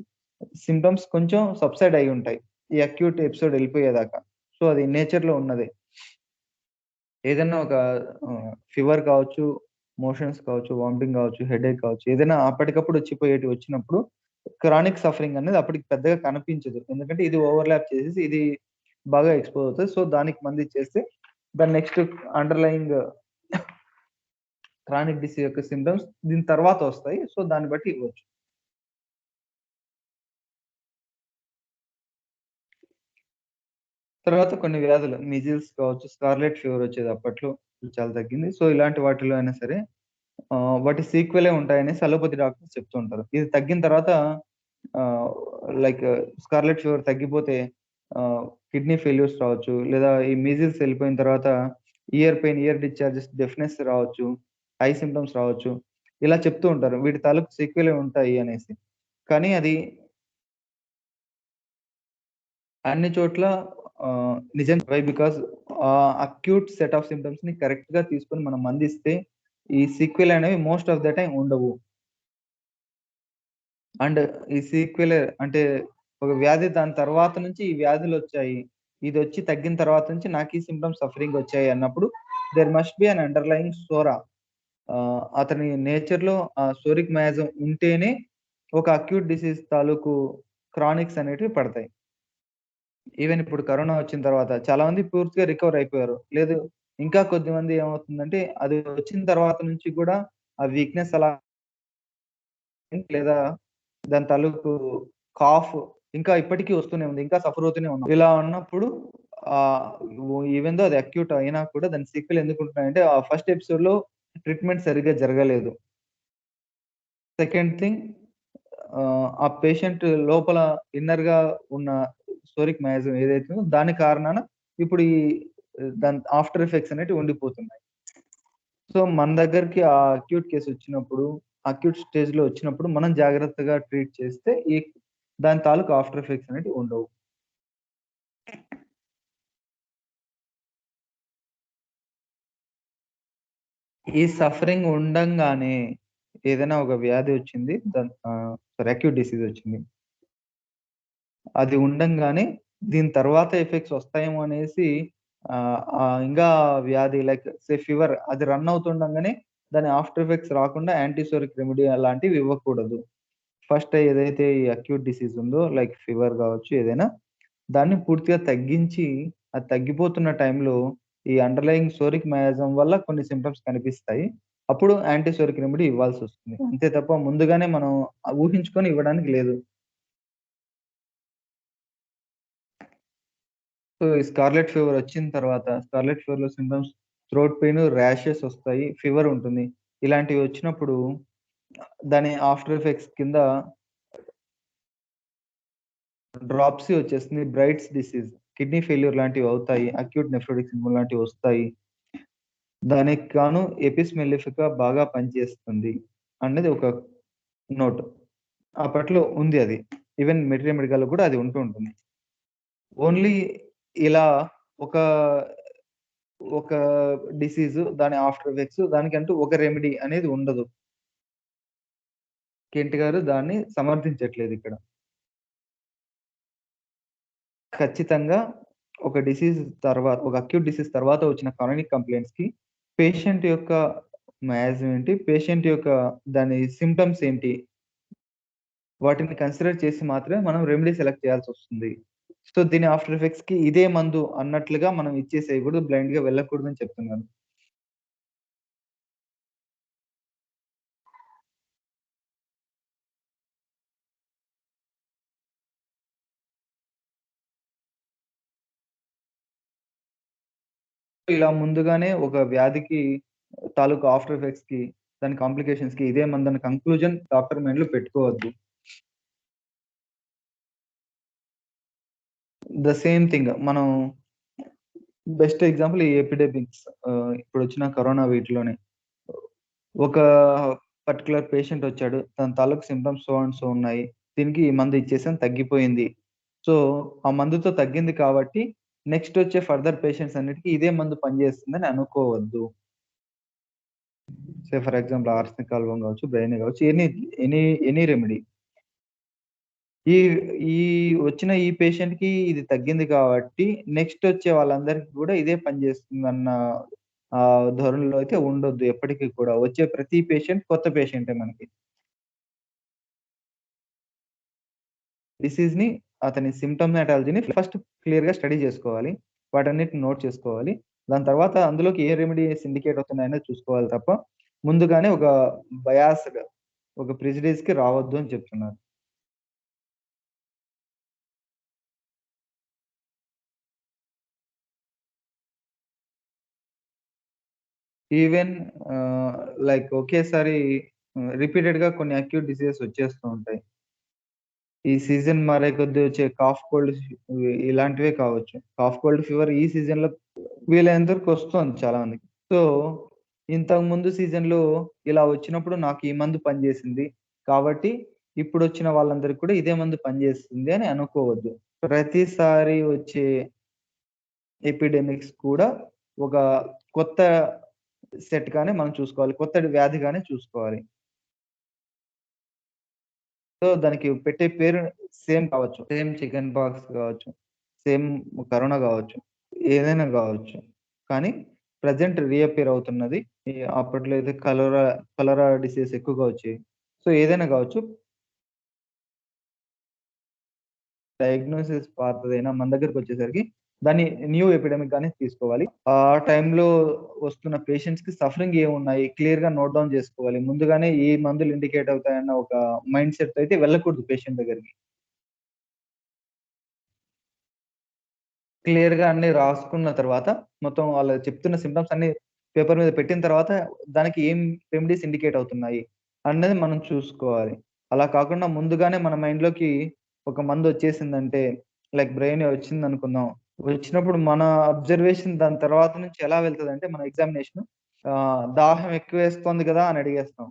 సింప్టమ్స్ కొంచెం సబ్సైడ్ అయ్యి ఉంటాయి. ఈ అక్యూట్ ఎపిసోడ్ ఎళ్ళిపోయేదాకా. సో, అది నేచర్‌లో ఉన్నదే. ఏదన్నా ఒక ఫీవర్ కావచ్చు, మోషన్స్ కావచ్చు, వామిటింగ్ కావచ్చు, హెడేక్ కావచ్చు, ఏదైనా అప్పటికప్పుడు వచ్చిపోయేటివి వచ్చినప్పుడు క్రానిక్ సఫరింగ్ అనేది అప్పటికి పెద్దగా కనిపించదు. ఎందుకంటే ఇది ఓవర్‌లాప్ చేసేసి ఇది బాగా ఎక్స్‌పోజ్ అవుతది. సో, దానికి మందిచ్చేస్తే దాని నెక్స్ట్ అండర్‌లయింగ్ క్రానిక్ డిసీజ్ యొక్క సింప్టమ్స్ దీని తర్వాత వస్తాయి. సో, దాన్ని బట్టి ఇవ్వచ్చు. తర్వాత కొన్ని వ్యాధులు మీజిల్స్ కావచ్చు, స్కార్లెట్ ఫీవర్ వచ్చేది అప్పట్లో. ఇప్పుడు చాలా తగ్గింది. సో, ఇలాంటి వాటిలో అయినా సరే వాటి సీక్వెలే ఉంటాయనేసి అలోపతి డాక్టర్స్ చెప్తూ ఉంటారు. ఇది తగ్గిన తర్వాత ఆహ్, లైక్ స్కార్లెట్ ఫీవర్ తగ్గిపోతే ఆహ్, కిడ్నీ ఫెయిల్యూర్స్ రావచ్చు. లేదా ఈ మీజిల్స్ ఎళ్ళిపోయిన తర్వాత ear pain, year discharges, deafness రావచ్చు. ఐ సింప్టమ్స్ రావచ్చు. ఇలా చెప్తూ ఉంటారు. వీటి తాలూకు సీక్వెలే ఉంటాయి అనేసి. కానీ అది అన్ని చోట్ల నిజం why because acute set of సింప్టమ్స్‌ని కరెక్ట్‌గా తీసుకొని మనం మందిస్తే ఈ సీక్వెల్ అనేవి మోస్ట్ ఆఫ్ ద టైమ్ ఉండవు. అండ్ ఈ సీక్వెల్ అంటే ఒక వ్యాధి దాని తర్వాత నుంచి ఈ వ్యాధులొచ్చాయి. ఇదొచ్చి తగ్గిన తర్వాత నుంచి నాకీ సింప్టమ్స్ సఫరింగ్ వచ్చాయి అన్నప్పుడు there must be an underlying psora. అతని నేచర్‌లో ఆ సోరిక్ మయాజం ఉంటేనే ఒక అక్యూట్ డిసీజ్ తాలూకు క్రానిక్స్ అనేటివి పడతాయి. ఈవెన్ ఇప్పుడు కరోనా వచ్చిన తర్వాత చాలా మంది పూర్తిగా రికవర్ అయిపోయారు. లేదు ఇంకా కొద్దిమంది ఏమవుతుందంటే అది వచ్చిన తర్వాత నుంచి కూడా ఆ వీక్‌నెస్ అలా లేదా దాని తాలూకు కాఫ్ ఇంకా ఇప్పటికి వస్తూనే ఉంది. ఇంకా సఫర్ అవుతూనే ఉన్నాం. ఇలా ఉన్నప్పుడు ఆహ్, ఈవెన్ దో అది అక్యూట్ అయినా కూడా దాని సీక్వెల్ ఎందుకుంటున్నాయంటే ఆ ఫస్ట్ ఎపిసోడ్‌లో ట్రీట్‌మెంట్ సరిగ్గా జరగలేదు. సెకండ్ థింగ్ ఆ పేషెంట్ లోపల ఇన్నర్‌గా ఉన్న స్టోరిక్ మ్యాజమ్ ఏదైతే ఉందో దాని కారణాన ఇప్పుడు దాని ఆఫ్టర్ ఎఫెక్ట్స్ అనేటివి ఉండిపోతున్నాయి. సో, మన దగ్గరికి ఆ అక్యూట్ కేస్ వచ్చినప్పుడు, అక్యూట్ స్టేజ్‌లో వచ్చినప్పుడు మనం జాగ్రత్తగా ట్రీట్ చేస్తే దాని తాలూకు ఆఫ్టర్ ఎఫెక్ట్స్ అనేటివి ఉండవు. ఈ సఫరింగ్ ఉండంగానే ఏదైనా ఒక వ్యాధి వచ్చింది. సారీ అక్యూట్ డిసీజ్ వచ్చింది. అది ఉండంగానే దీని తర్వాత ఎఫెక్ట్స్ వస్తాయేమో అనేసి ఇంకా వ్యాధి లైక్ ఫీవర్ అది రన్ అవుతుండంగానే దాని ఆఫ్టర్ ఎఫెక్ట్స్ రాకుండా యాంటీసోరిక్ రెమెడీ అలాంటివి ఇవ్వకూడదు. ఫస్ట్ ఏదైతే ఈ అక్యూట్ డిసీజ్ ఉందో లైక్ ఫీవర్ కావచ్చు ఏదైనా, దాన్ని పూర్తిగా తగ్గించి అది తగ్గిపోతున్న టైంలో ఈ అండర్‌లయింగ్ సోరిక్ మయాజమ్ వల్ల కొన్ని సింప్టమ్స్ కనిపిస్తాయి. అప్పుడు యాంటీసోరిక్ రెమెడీ ఇవ్వాల్సొస్తుంది. అంతే తప్ప ముందుగానే మనం ఊహించుకొని ఇవ్వడానికి లేదు. సో, ఈ స్కార్లెట్ ఫీవర్ వచ్చిన తర్వాత, స్కార్లెట్ ఫీవర్‌లో సింప్టమ్స్ థ్రోట్ పెయిన్, ర్యాషెస్ ఒస్తాయి. ఫీవర్ ఉంటుంది. ఇలాంటివి వచ్చినప్పుడు దాని ఆఫ్టర్ ఎఫెక్ట్స్ కింద డ్రాప్సీ వచ్చేస్తుంది. బ్రైట్స్ డిసీజ్, కిడ్నీ ఫెయిల్యూర్ లాంటివి అవుతాయి. అక్యూట్ నెఫ్రోటిక్ సిండ్రోమ్ లాంటివి వస్తాయి. దానికి గాను ఎపిస్ మెల్లిఫికా బాగా పనిచేస్తుంది అనేది ఒక నోట్. అప్పట్లో ఉంది అది. ఈవెన్ మెటీరియల్ మెడికల్‌లో కూడా అది ఉంటూ ఉంటుంది. ఓన్లీ ఇలా ఒక ఒక డిసీజ్, దాని ఆఫ్టర్ ఎఫెక్ట్స్ దానికంటూ ఒక రెమెడీ అనేది ఉండదు. కెంట్ గారు దాన్ని సమర్థించట్లేదిక్కడ. ఖచ్చితంగా ఒక డిసీజ్ ఒక అక్యూట్ డిసీజ్ తర్వాత వచ్చిన క్రానిక్ కంప్లెయింట్స్‌కి పేషెంట్ యొక్క మయాజం ఏంటి? పేషెంట్ యొక్క దాని సింప్టమ్స్ ఏంటి? వాటిని కన్సిడర్ చేసి మాత్రమే మనం రెమెడీ సెలెక్ట్ చేయాల్సొస్తుంది. సో, దీని ఆఫ్టర్ ఎఫెక్ట్స్‌కి ఇదే మందు అన్నట్లుగా మనం ఇచ్చేసేయకూడదు. బ్లైండ్‌గా వెళ్ళకూడదని చెప్తున్నాను. ఇలా ముందుగానే ఒక వ్యాధికి తాలూకు ఆఫ్టర్ ఎఫెక్ట్స్‌కి, దాని కాంప్లికేషన్స్‌కి ఇదే మందని కంక్లూజన్ డాక్టర్ మైండ్‌లో పెట్టుకోవద్దు. ద సేమ్ థింగ్ మనం బెస్ట్ ఎగ్జాంపుల్ ఈ ఎపిడెమిక్స్ ఇప్పుడొచ్చిన కరోనా వీటిలోనే. ఒక పర్టిక్యులర్ పేషెంట్ వచ్చాడు. తన తాలూకు సింప్టమ్స్ సో అండ్ సో ఉన్నాయి. దీనికి ఈ మందు ఇచ్చేసాం తగ్గిపోయింది. సో, ఆ మందుతో తగ్గింది కాబట్టి నెక్స్ట్ వచ్చే ఫర్దర్ పేషెంట్స్ అన్నిటికి ఇదే మందు పనిచేస్తుందని అనుకోవద్దు. ఫర్ ఎగ్జాంపుల్ ఆర్సెనిక్ ఆల్బమ్ కావచ్చు, బ్రైనే కావచ్చు ఎనీ రెమెడీ. ఈ ఈ వచ్చిన ఈ పేషెంట్‌కి ఇది తగ్గింది కాబట్టి నెక్స్ట్ వచ్చే వాళ్ళందరికి కూడా ఇదే పనిచేస్తుందన్న ధోరణిలో అయితే ఉండొద్దు ఎప్పటికి కూడా. వచ్చే ప్రతి పేషెంట్ కొత్త పేషెంటే మనకి. డిసీజ్‌ని అతని సింప్టమాటాలజీని ఫస్ట్ క్లియర్‌గా స్టడీ జేసుకోవాలి. వాటన్నిటిని నోట్ చేసుకోవాలి. దాని తర్వాత అందులోకి ఏ రెమెడీస్ ఇండికేట్ అవుతున్నాయనేది చూసుకోవాలి తప్ప, ముందుగానే ఒక బయాస్‌గా, ఒక ప్రెజుడిస్‌కి రావద్దు అని చెప్తున్నాను. ఈవెన్ ఆహ్, లైక్ ఒకేసారి రిపీటెడ్‌గా కొన్ని అక్యూట్ డిసీజెస్ వచ్చేస్తూ ఉంటాయి. ఈ సీజన్ మారే కొద్దీ వచ్చే కాఫ్, కోల్డ్ ఇలాంటివే కావచ్చు. కాఫ్, కోల్డ్ ఫీవర్ ఈ సీజన్‌లో వీలైనంత వరకు వస్తోంది చాలా మందికి. సో, ఇంతకుముందు సీజన్‌లో ఇలా వచ్చినప్పుడు నాకు ఈ మందు పనిచేసింది. కాబట్టి ఇప్పుడొచ్చిన వాళ్ళందరికి కూడా ఇదే మందు పనిచేస్తుంది అని అనుకోవద్దు. ప్రతిసారి వచ్చే ఎపిడెమిక్స్ కూడా ఒక కొత్త సెట్‌గానే మనం చూసుకోవాలి. కొత్తటి వ్యాధిగానే చూసుకోవాలి. సో, దానికి పెట్టే పేరు సేమ్ కావచ్చు. సేమ్ చికెన్ పాక్స్ కావచ్చు. సేమ్ కరోనా గావచ్చు. ఏదైనా గావచ్చు. కానీ ప్రెజెంట్ రీఅపియర్ అవుతున్నది. అప్పట్లో అయితే కలరా డిసీజ్ ఎక్కువగా వచ్చేవి. సో, ఏదైనా గావచ్చు. డయాగ్నోసిస్ పాతదైనా మన దగ్గరికొచ్చేసరికి దాన్ని న్యూ ఎపిడెమిక్ గానే తీసుకోవాలి. ఆ టైంలో వస్తున్న పేషెంట్స్‌కి సఫరింగ్ ఏమున్నాయి క్లియర్‌గా నోట్ డౌన్ జేసుకోవాలి. ముందుగానే ఈ మందులు ఇండికేట్ అవుతాయన్న ఒక మైండ్ సెట్‌తో అయితే వెళ్ళకూడదు పేషెంట్ దగ్గరికి. క్లియర్‌గా అన్నీ రాసుకున్న తర్వాత, మొత్తం వాళ్ళు చెప్తున్న సింప్టమ్స్ అన్నీ పేపర్ మీద పెట్టిన తర్వాత, దానికి ఏం రెమెడీస్ ఇండికేట్ అవుతున్నాయి, అన్నది మనం చూసుకోవాలి. అలా కాకుండా ముందుగానే మన మైండ్‌లోకి ఒక మందొచ్చేసిందంటే, లైక్ బ్రెయినే వచ్చిందనుకుందాం. వచ్చినప్పుడు మన అబ్జర్వేషన్ దాని తర్వాత నుంచి ఎలా వెళ్తదంటే, మన ఎగ్జామినేషను దాహం ఎక్కువేస్తోంది గదా! అని అడిగేస్తాం.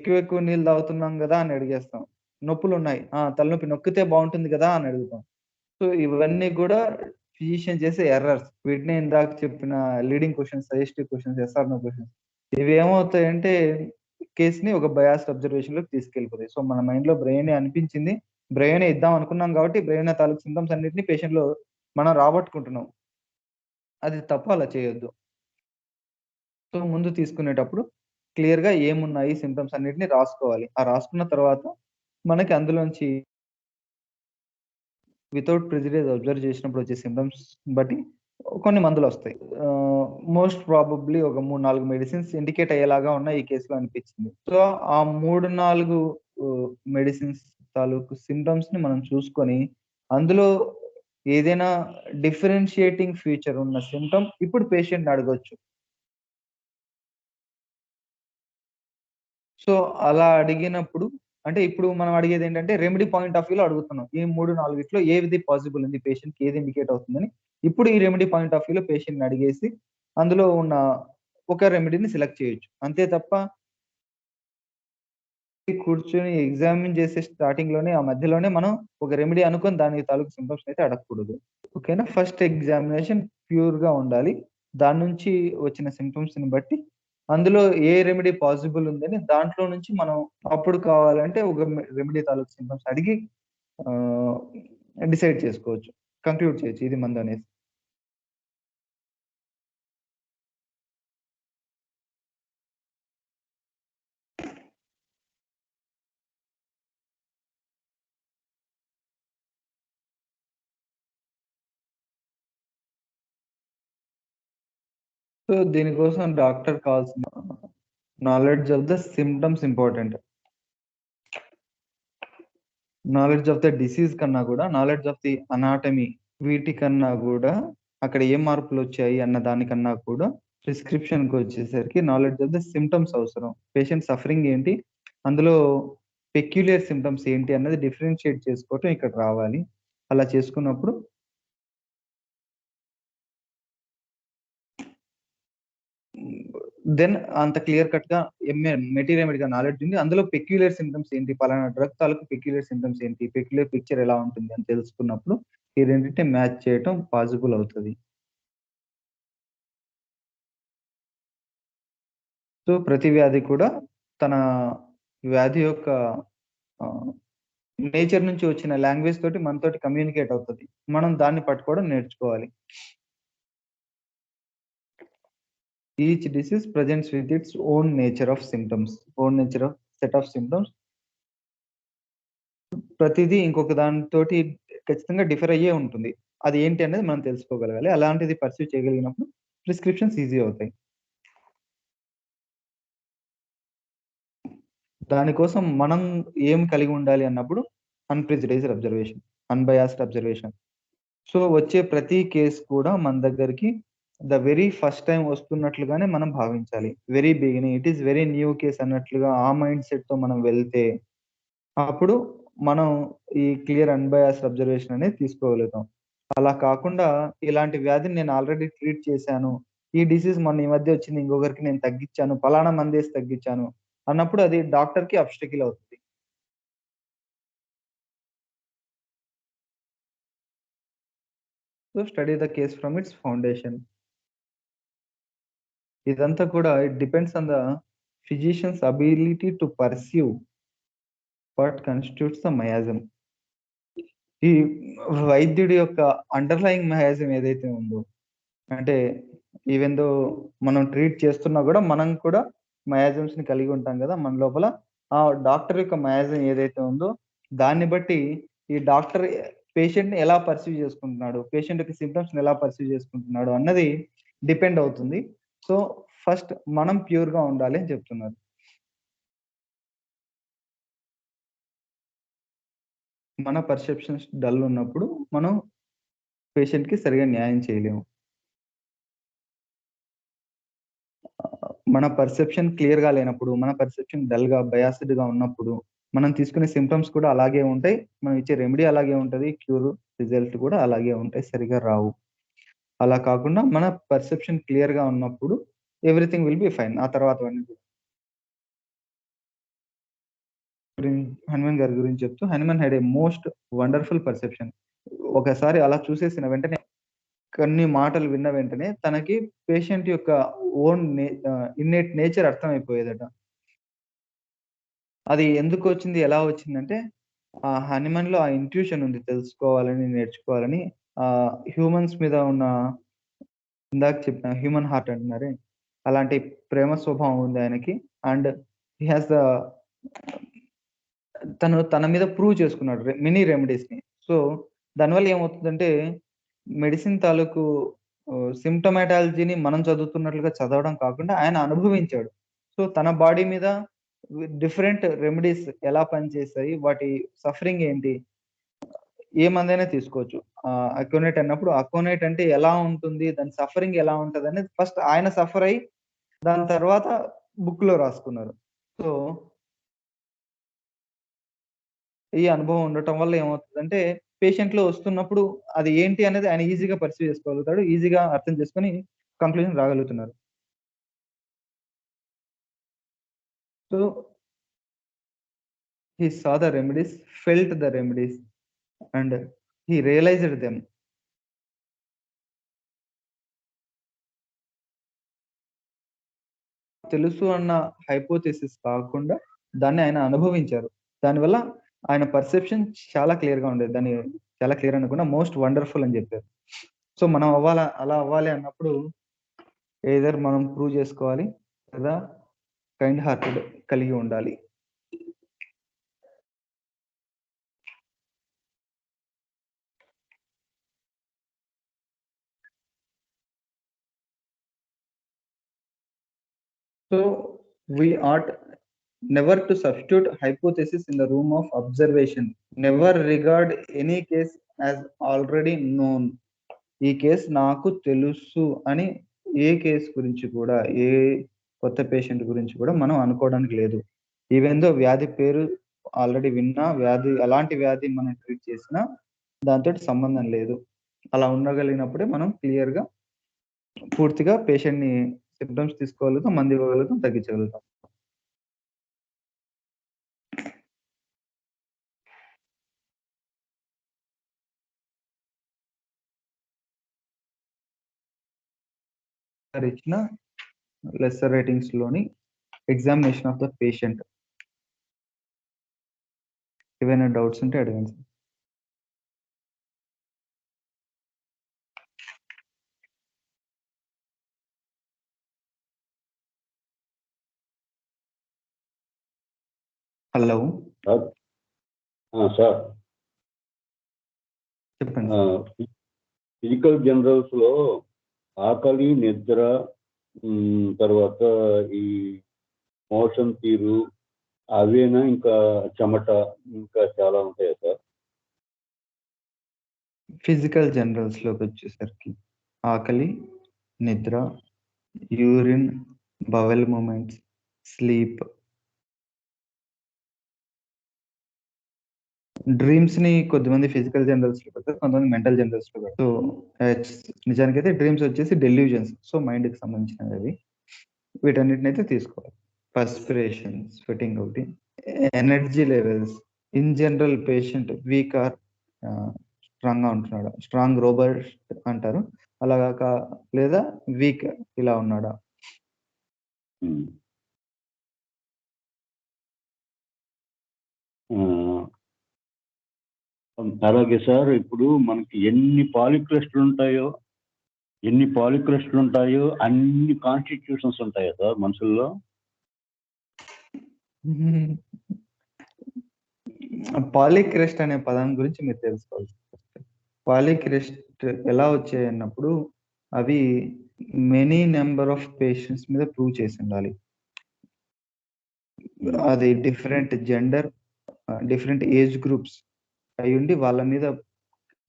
ఎక్కువ నీళ్ళు తాగుతున్నాం గదా! అని అడిగేస్తాం. నొప్పులున్నాయి. తలనొప్పి నొక్కితే బావుంటుంది గదా! అని అడుగుతాం. సో, ఇవన్నీ గూడా ఫిజిషియన్ చేసే ఎర్రర్స్. వీటినే ఇందాక చెప్పిన leading questions, suggestive questions, yes or no questions. ఇవేమవుతాయంటే కేస్‌ని ఒక బయాస్డ్ అబ్జర్వేషన్‌లోకి తీసుకెళ్ళిపోతాయి. సో, మన మైండ్‌లో బ్రెయినే అనిపించింది. బ్రెయినే ఇద్దాం అనుకున్నాం కాబట్టి బ్రెయిన్ తాలూకు సింప్టమ్స్ అన్నిటిని పేషెంట్‌లో మనం రాబట్టుకుంటున్నాం. అది తప్పు అలా చేయొద్దు. సో, ముందు తీసుకునేటప్పుడు క్లియర్‌గా ఏమున్నాయి సింప్టమ్స్ అన్నిటిని రాసుకోవాలి. ఆ రాసుకున్న తర్వాత మనకి అందులోంచి వితౌట్ ప్రెజుడిస్ అబ్జర్వ్ చేసినప్పుడు వచ్చే సింప్టమ్స్ బట్టి కొన్ని మందులొస్తాయి. మోస్ట్ ప్రాబబ్లీ ఒక 3, 4 మెడిసిన్స్ ఇండికేట్ అయ్యేలాగా ఉన్నాయి ఈ కేస్‌లో అనిపించింది. సో, ఆ 3, 4 మెడిసిన్స్ తాలూకు సింప్టమ్స్‌ని మనం చూసుకొని, అందులో ఏదైనా డిఫరెన్షియేటింగ్ ఫీచర్ ఉన్న సింప్టమ్ ఇప్పుడు పేషెంట్‌ని అడగొచ్చు. సో, అలా అడిగినప్పుడు అంటే ఇప్పుడు మనం అడిగేదేంటంటే రెమెడీ పాయింట్ ఆఫ్ వ్యూలో అడుగుతున్నాం. ఈ 3, 4 ఏది పాసిబుల్ ఉంది పేషెంట్‌కి ఏది ఇండికేట్ అవుతుందని. ఇప్పుడు ఈ రెమెడీ పాయింట్ ఆఫ్ వ్యూలో పేషెంట్‌ని అడిగేసి అందులో ఉన్న ఒక రెమెడీని సెలెక్ట్ చేయొచ్చు. అంతే తప్ప కూర్చొని ఎగ్జామిన్ చేసే స్టార్టింగ్‌లోనే ఆ మధ్యలోనే మనం ఒక రెమెడీ అనుకోని దాని తాలూకు సింప్టమ్స్ అయితే అడగకూడదు. ఓకేనా? ఫస్ట్ ఎగ్జామినేషన్ ప్యూర్‌గా ఉండాలి. దాని నుంచి వచ్చిన సింప్టమ్స్‌ని బట్టి, అందులో ఏ రెమెడీ పాసిబుల్ ఉందని దాంట్లో నుంచి మనం అప్పుడు కావాలంటే ఒక రెమెడీ తాలూకు సింప్టమ్స్ అడిగి ఆహ్, డిసైడ్ చేసుకోవచ్చు. కంక్లూడ్ చేయొచ్చు ఇది మందనేసి. సో, దీనికోసం డాక్టర్ కావాల్సిన knowledge of the symptoms important. Knowledge of the disease కన్నా గూడా, నాలెడ్జ్ ఆఫ్ ది అనాటమీ వీటికన్నా గూడా, అక్కడ ఏం మార్పులొచ్చాయి అన్న దానికన్నా కూడా, ప్రిస్క్రిప్షన్‌కొచ్చేసరికి నాలెడ్జ్ ఆఫ్ ద సింప్టమ్స్ అవసరం. పేషెంట్ సఫరింగ్ ఏంటి? అందులో పెక్యులియర్ సింప్టమ్స్ ఏంటి అన్నది డిఫరెన్షియేట్ చేసుకోవటం ఇక్కడ రావాలి. అలా చేసుకున్నప్పుడు దెన్ అంత క్లియర్ కట్‌గా మెటీరియల్‌గా నాలెడ్జ్ ఉంది. అందులో పెక్యులియర్ సింప్టమ్స్ ఏంటి? పలానా డ్రగ్ తాలూకు పెక్యులియర్ సింప్టమ్స్ ఏంటి? పెక్యులియర్ పిక్చర్ ఎలా ఉంటుంది అని తెలుసుకున్నప్పుడు, ఈ రెండిటిని మ్యాచ్ చేయటం పాసిబుల్ అవుతది. సో, ప్రతి వ్యాధి కూడా తన వ్యాధి యొక్క ఆహ్, నేచర్ నుంచి వచ్చిన లాంగ్వేజ్ తోటి మనతోటి కమ్యూనికేట్ అవుతది. మనం దాన్ని పట్టుకోవడం నేర్చుకోవాలి. Each disease presents with its own nature of symptoms. Own nature of set of symptoms. ప్రతిదీ ఇంకొక దానితోటి ఖచ్చితంగా డిఫర్ అయ్యే ఉంటుంది. అది ఏంటి అనేది మనం తెలుసుకోగలగాలి. అలాంటిది పర్సీవ్ చేయగలిగినప్పుడు ప్రిస్క్రిప్షన్స్ ఈజీ అవుతాయి. దానికోసం మనం ఏం కలిగి ఉండాలి అన్నప్పుడు అన్‌ప్రెజుడైజ్డ్ అబ్జర్వేషన్, అన్‌బయాస్డ్ అబ్జర్వేషన్. సో, వచ్చే ప్రతి కేస్ కూడా మన దగ్గరికి వెరీ ఫస్ట్ టైమ్ వస్తున్నట్లుగానే మనం భావించాలి. Very beginning it is very new case అన్నట్లుగా ఆ మైండ్ సెట్‌తో మనం వెళ్తే, అప్పుడు మనం ఈ క్లియర్ అన్‌బయాస్డ్ అబ్జర్వేషన్ అనేది తీసుకోగలుగుతాం. అలా కాకుండా ఇలాంటి వ్యాధిని నేను ఆల్రెడీ ట్రీట్ చేశాను. ఈ డిసీజ్ మొన్న ఈ మధ్య వచ్చింది. ఇంకొకరికి నేను తగ్గిచ్చాను. పలానా మందేసి తగ్గిచ్చాను. అన్నప్పుడు అది డాక్టర్‌కి అబ్‌స్ట్రకిల్ అవుతది. So, study the case from its foundation. ఇదంతా కూడా it depends on the physician's ability to perceive what constitutes the miasm. ఈ వైద్యుడి యొక్క అండర్‌లయింగ్ మయాజమ్ ఏదైతే ఉందో, అంటే ఈవెన్ దో మనం ట్రీట్ చేస్తున్నా గూడా, మనం కూడా మయాజమ్స్‌ని కలిగి ఉంటాం గదా! మన లోపల. ఆ డాక్టర్ యొక్క మయాజమ్ ఏదైతే ఉందో, దాన్ని బట్టి ఈ డాక్టర్ పేషెంట్‌ని ఎలా పర్సీవ్ చేసుకుంటున్నాడు, పేషెంట్ యొక్క సింప్టమ్స్‌ని ఎలా పర్సీవ్ చేసుకుంటున్నాడు అన్నది డిపెండ్ అవుతుంది. సో, ఫస్ట్ మనం ప్యూర్‌గా ఉండాలి అని చెప్తున్నారు. మన పర్సెప్షన్స్ డల్ ఉన్నప్పుడు మనం పేషెంట్‌కి సరిగ్గా న్యాయం చేయలేము. మన పర్సెప్షన్ క్లియర్‌గా లేనప్పుడు, మన పర్సెప్షన్ డల్‌గా, బయాస్డ్‌గా ఉన్నప్పుడు, మనం తీసుకునే సింప్టమ్స్ కూడా అలాగే ఉంటాయి. మనం ఇచ్చే రెమెడీ అలాగే ఉంటది. క్యూర్ రిజల్ట్ కూడా అలాగే ఉంటాయి. సరిగ్గా రావు. అలా కాకుండా మన పర్సెప్షన్ క్లియర్‌గా ఉన్నప్పుడు ఎవ్రీథింగ్ విల్ బి ఫైన్. ఆ తర్వాతవన్నీ కూడా. హనుమాన్ గారి గురించి చెప్తూ, Hanuman had a most wonderful perception. ఒకసారి అలా చూసేసిన వెంటనే, కొన్ని మాటలు విన్న వెంటనే తనకి పేషెంట్ యొక్క ఇన్నేట్ నేచర్ అర్థమైపోయేదట. అది ఎందుకొచ్చింది? ఎలా వచ్చిందంటే, ఆ హనీమన్‌లో ఆ ఇంట్యూషన్ ఉంది. తెలుసుకోవాలని, నేర్చుకోవాలని. హ్యూమన్స్ మీద ఉన్న, ఇందాక చెప్పిన హ్యూమన్ హార్ట్ అంటున్నారే, అలాంటి ప్రేమ స్వభావం ఉంది ఆయనకి. అండ్ హి హాస్ ద తను తన మీద ప్రూవ్ చేసుకున్నాడు మినీ రెమెడీస్‌ని. సో, దానివల్ల ఏమవుతుందంటే, మెడిసిన్ తాలూకు సింప్టమాటాలజీని మనం చదువుతున్నట్లుగా చదవడం కాకుండా ఆయన అనుభవించాడు. సో, తన బాడీ మీద డిఫరెంట్ రెమెడీస్ ఎలా పనిచేస్తాయి? వాటి సఫరింగ్ ఏంటి? ఏ మందైనా తీసుకోవచ్చు. అక్యూనేట్ అన్నప్పుడు అక్యూనేట్ అంటే ఎలా ఉంటుంది? దాని సఫరింగ్ ఎలా ఉంటదనేది ఫస్ట్ ఆయన సఫర్ అయ్యి, దాని తర్వాత బుక్‌లో రాసుకున్నారు. సో, ఈ అనుభవం ఉండటం వల్ల ఏమవుతదంటే, పేషెంట్‌లో వస్తున్నప్పుడు అది ఏంటి అనేది ఆయన ఈజీగా పర్సీవ్ చేసుకోగలుగుతాడు. ఈజీగా అర్థం చేసుకొని కంక్లూజన్ రాగలుగుతున్నారు. So, he saw the remedies, felt the remedies and he realised them. తెలుసు అన్న హైపోథెసిస్ కాకుండా దాన్ని ఆయన అనుభవించారు. దానివల్ల ఆయన పర్సెప్షన్ చాలా క్లియర్‌గా ఉండేది. దాన్ని చాలా క్లియర్ అనకుండా మోస్ట్ వండర్‌ఫుల్ అని జెప్పారు. సో, మనం అలా అవ్వాలి అన్నప్పుడు ఎయిదర్ మనం ప్రూవ్ జేసుకోవాలి, లేదా కైండ్ హార్టెడ్ కలిగి ఉండాలి. So, we ought never to substitute hypothesis in the room of observation. Never regard any case as already known. ఈ కేస్ నాకు తెలుసు అని ఏ కేస్ గురించి కూడా, ఏ కొత్త పేషెంట్ గురించి కూడా మనం అనుకోవడానికి లేదు. ఈవెన్ దో వ్యాధి పేరు ఆల్రెడీ విన్నా, అలాంటి వ్యాధి మనం ట్రీట్ చేసినా దాంతోటి సంబంధం లేదు. అలా ఉండగలిగినప్పుడే మనం క్లియర్‌గా, పూర్తిగా పేషెంట్‌ని సింప్టమ్స్ తీసుకోగలుగుతాం, మందివ్వగలుగుతాం, తగ్గించగలుగుతాం. సార్ ఇచ్చిన లెస్సర్ రేటింగ్స్‌లోని ఎగ్జామినేషన్ ఆఫ్ ద పేషెంట్. ఏవైనా డౌట్స్ ఉంటే అడగండి సార్. హలో! సార్ సార్ చెప్పండి. ఫిజికల్ జనరల్స్‌లో ఆకలి, నిద్ర, తర్వాత ఈ మోషన్ తీరు అవేనా, ఇంకా చెమట, ఇంకా చాలా ఉంటాయా సార్? ఫిజికల్ జనరల్స్‌లోకొచ్చేసరికి ఆకలి, నిద్ర, యూరిన్, బవెల్ మూవ్‌మెంట్స్, స్లీప్, డ్రీమ్స్‌ని కొద్దిమంది ఫిజికల్ జనరల్స్‌లో పెడతారు. కొంతమంది మెంటల్ జనరల్స్‌లో పెడతారు. సో, నిజానికైతే డ్రీమ్స్ వచ్చేసి డెల్యూజన్స్. సో, మైండ్‌కి సంబంధించినవి. వీటన్నిటినైతే తీసుకోవాలి. పర్స్పిరేషన్, స్వెటింగ్ ఒకటి. Energy levels. In general patient week or స్ట్రాంగ్‌గా ఉంటున్నాడా? స్ట్రాంగ్ రోబస్ట్ అంటారు. అలాగా లేదా వీక్ ఇలా ఉన్నాడా? హ్మ్. ఆహ్, అలాగే సార్ ఇప్పుడు మనకి ఎన్ని పాలిక్రెస్ట్‌లు ఉంటాయో అన్ని కాన్స్టిట్యూషన్స్ ఉంటాయా సార్ మనుషుల్లో? పాలీక్రెస్ట్ అనే పదం గురించి మీరు తెలుసుకోవాలి. పాలీక్రెస్ట్ ఎలా వచ్చాయన్నప్పుడు అవి మెనీ నంబర్ ఆఫ్ పేషెంట్స్ మీద ప్రూవ్ చేసుండాలి. హ్మ్. అది different gender, different age groups అయ్యుండి వాళ్ళ మీద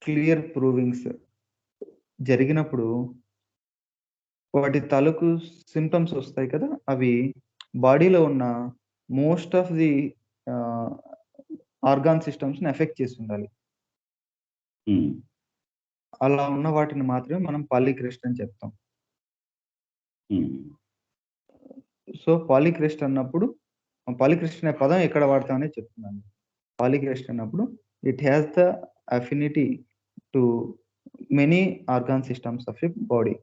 క్లియర్ ప్రూవింగ్స్ జరిగినప్పుడు వాటి తాలూకు సింప్టమ్స్ వస్తాయి కదా! అవి బాడీలో ఉన్న మోస్ట్ ఆఫ్ ది ఆహ్, ఆర్గాన్ సిస్టమ్స్‌ని ఎఫెక్ట్ చేసుండాలి. హ్మ్. అలా ఉన్న వాటిని మాత్రమే మనం పాలీక్రెస్ట్ అని చెప్తాం. హ్మ్. సో, పాలీక్రెస్ట్ అన్నప్పుడు పాలీక్రెస్ట్ అనే పదం ఎక్కడ వాడతాం అనేది చెప్తున్నాను. పాలీక్రెస్ట్ అన్నప్పుడు it has the affinity to many organ systems of a body.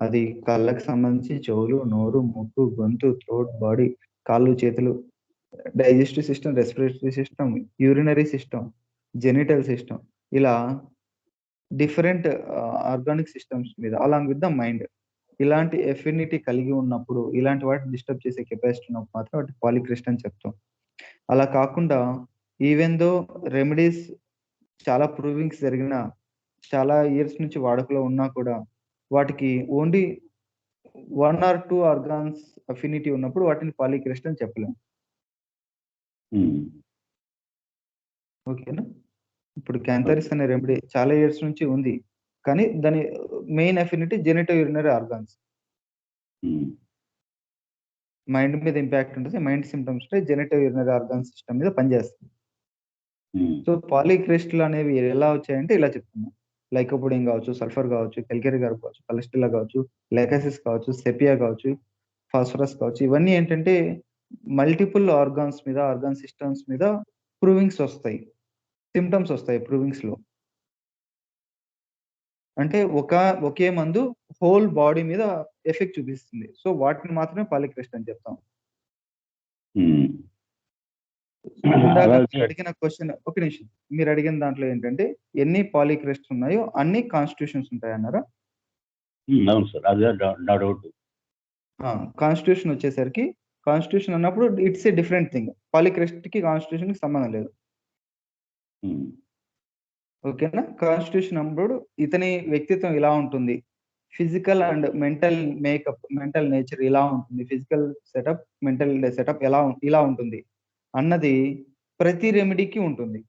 అది కళ్ళకి సంబంధించి చెవులు, నోరు, ముక్కు, గొంతు, థ్రోట్, బాడీ, కాళ్ళు, చేతులు, digestive system, respiratory system, urinary system, genital system ఇలా డిఫరెంట్ ఆర్గానిక్ సిస్టమ్స్ మీద అలాంగ్ విత్ ద మైండ్. ఇలాంటి ఎఫినిటీ కలిగి ఉన్నప్పుడు, ఇలాంటి వాటిని డిస్టర్బ్ చేసే కెపాసిటీ ఉన్నప్పుడు మాత్రం వాటిని పాలీక్రిస్ట్ అని చెప్తాం. అలా కాకుండా ఈవెన్ దో రెమెడీస్ చాలా ప్రూవింగ్స్ జరిగిన, చాలా ఇయర్స్ నుంచి వాడుకలో ఉన్నా కూడా వాటికి ఓన్లీ 1 ఆర్ 2 ఆర్గాన్స్ అఫినిటీ ఉన్నప్పుడు వాటిని పాలీక్రిస్ట్ అని చెప్పలేం. హ్మ్. ఓకేనా? ఇప్పుడు క్యాంథరిస్ అనే రెమెడీ చాలా ఇయర్స్ నుంచి ఉంది. కానీ దాని main affinity genito urinary organs. హ్మ్. మైండ్ మీద ఇంపాక్ట్ ఉంటది. మైండ్ సింప్టమ్స్ ఉంటాయి. జెనిటో యూరినరీ ఆర్గాన్ సిస్టమ్ మీద పనిచేస్తుంది. హ్మ్. సో, పాలీక్రిస్ట్‌లు అనేవి ఎలా వచ్చాయంటే ఇలా చెప్తున్నా. లైకోపోడియం కావచ్చు, సల్ఫర్ కావచ్చు, కెల్కేరి గారు కావచ్చు, పలస్టిల్లా కావచ్చు, లైకాసిస్ కావచ్చు, సెపియా కావచ్చు, ఫాస్ఫరస్ కావచ్చు. ఇవన్నీ ఏంటంటే మల్టిపుల్ ఆర్గాన్స్ మీద, ఆర్గాన్ సిస్టమ్స్ మీద ప్రూవింగ్స్ ఒస్తాయి. సింప్టమ్స్ ఒస్తాయి ప్రూవింగ్స్‌లో. అంటే ఒకే మందు హోల్ బాడీ మీద ఎఫెక్ట్ చూపిస్తుంది. సో, వాటిని మాత్రమే పాలీక్రిస్ట్ అని చెప్తాం. హ్మ్. ఇందాక అలాగే మీరడిగిన క్వెషన్ ఒక నిమిషం. మీరడిగిన దాంట్లో ఏంటంటే, ఎన్ని పాలీక్రెస్ట్స్ ఉన్నాయో అన్ని కాన్స్టిట్యూషన్స్ ఉంటాయన్నారా? అవును సార్. అదే నా డౌట్. ఆ! కాన్స్టిట్యూషన్ వచ్చేసరికి కాన్స్టిట్యూషన్ అన్నప్పుడు ఇట్స్ ఎ డిఫరెంట్ థింగ్. పాలీక్రెస్ట్‌కి కాన్స్టిట్యూషన్‌కి సంబంధం లేదు. హ్మ్. ఓకేనా? కాన్స్టిట్యూషన్ అన్నప్పుడు ఇతని వ్యక్తిత్వం ఇలా ఉంటుంది. Physical and mental makeup, mental nature ఇలా ఉంటుంది. ఫిజికల్ సెటప్, మెంటల్ సెటప్ ఇలా ఉంటుంది. అన్నది ప్రతి రెమెడీకి ఉంటుంది.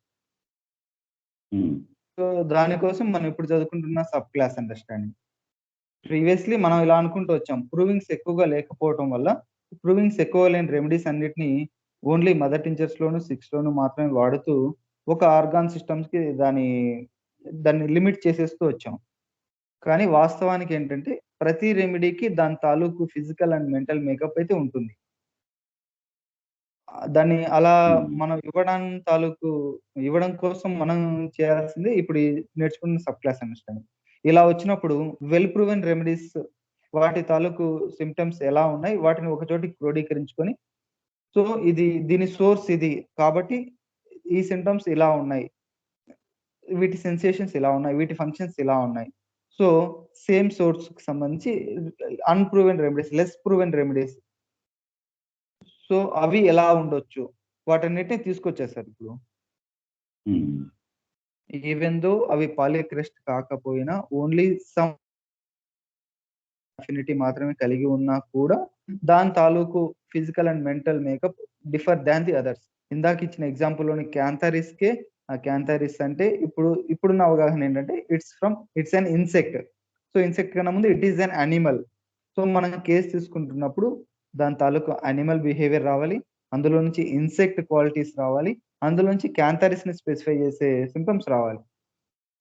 హ్మ్. సో, దానికోసం మనం ఇప్పుడు చదువుకుంటున్న సబ్ క్లాస్ అండర్‌స్టాండింగ్. ప్రీవియస్‌లీ మనం ఇలా అనుకుంటూ వచ్చాం. ప్రూవింగ్స్ ఎక్కువగా లేకపోవటం వల్ల, ప్రూవింగ్స్ ఎక్కువ లేని రెమెడీస్ అన్నిటిని ఓన్లీ మదర్ టించర్స్‌లోను, సిక్స్‌లోను మాత్రమే వాడుతూ ఒక ఆర్గాన్ సిస్టమ్స్‌కి దాన్ని లిమిట్ చేసేస్తూ వచ్చాం. కానీ వాస్తవానికి ఏంటంటే ప్రతి రెమెడీకి దాని తాలూకు ఫిజికల్ అండ్ మెంటల్ మేకప్ అయితే ఉంటుంది. దాన్ని అలా హ్మ్. మనం ఇవ్వడం కోసం మనం చేయాల్సింది ఇప్పుడు నేర్చుకున్న సబ్ క్లాస్ అండర్‌స్టాండింగ్. ఇలా వచ్చినప్పుడు వెల్ ప్రూవెన్ రెమెడీస్ వాటి తాలూకు సింప్టమ్స్ ఎలా ఉన్నాయి? వాటిని ఒక చోటికి క్రోడీకరించుకొని, సో, దీని సోర్స్ ఇది. కాబట్టి ఈ సింప్టమ్స్ ఇలా ఉన్నాయి. వీటి సెన్సేషన్స్ ఇలా ఉన్నాయి. వీటి ఫంక్షన్స్ ఇలా ఉన్నాయి. సో, సేమ్ సోర్స్‌కి సంబంధించి unproven remedies, less proven remedies. So, అవి ఎలా ఉండొచ్చు? వాటన్నిటిని తీసుకొచ్చేసారిప్పుడు. హ్మ్. ఈవెన్ దో అవి పాలిక్రెస్ట్ కాకపోయినా ఓన్లీ సమ్ అఫినిటీ మాత్రమే కలిగి ఉన్నా కూడా దాని తాలూకు physical and mental makeup differ than the others. ఇందాకిచ్చిన ఎగ్జాంపుల్‌లోని క్యాంథారిస్‌కే క్యాంథారిస్ అంటే ఇప్పుడున్న అవగాహన ఏంటంటే it's an insect. So, insect కన్నా ముందు it is an animal. So, మనం కేస్ తీసుకుంటున్నప్పుడు దాని తాలూకు యానిమల్ బిహేవియర్ రావాలి. అందులో నుంచి ఇన్సెక్ట్ క్వాలిటీస్ రావాలి. అందులో నుంచి క్యాంథారిస్‌ని స్పెసిఫై చేసే సింప్టమ్స్ రావాలి.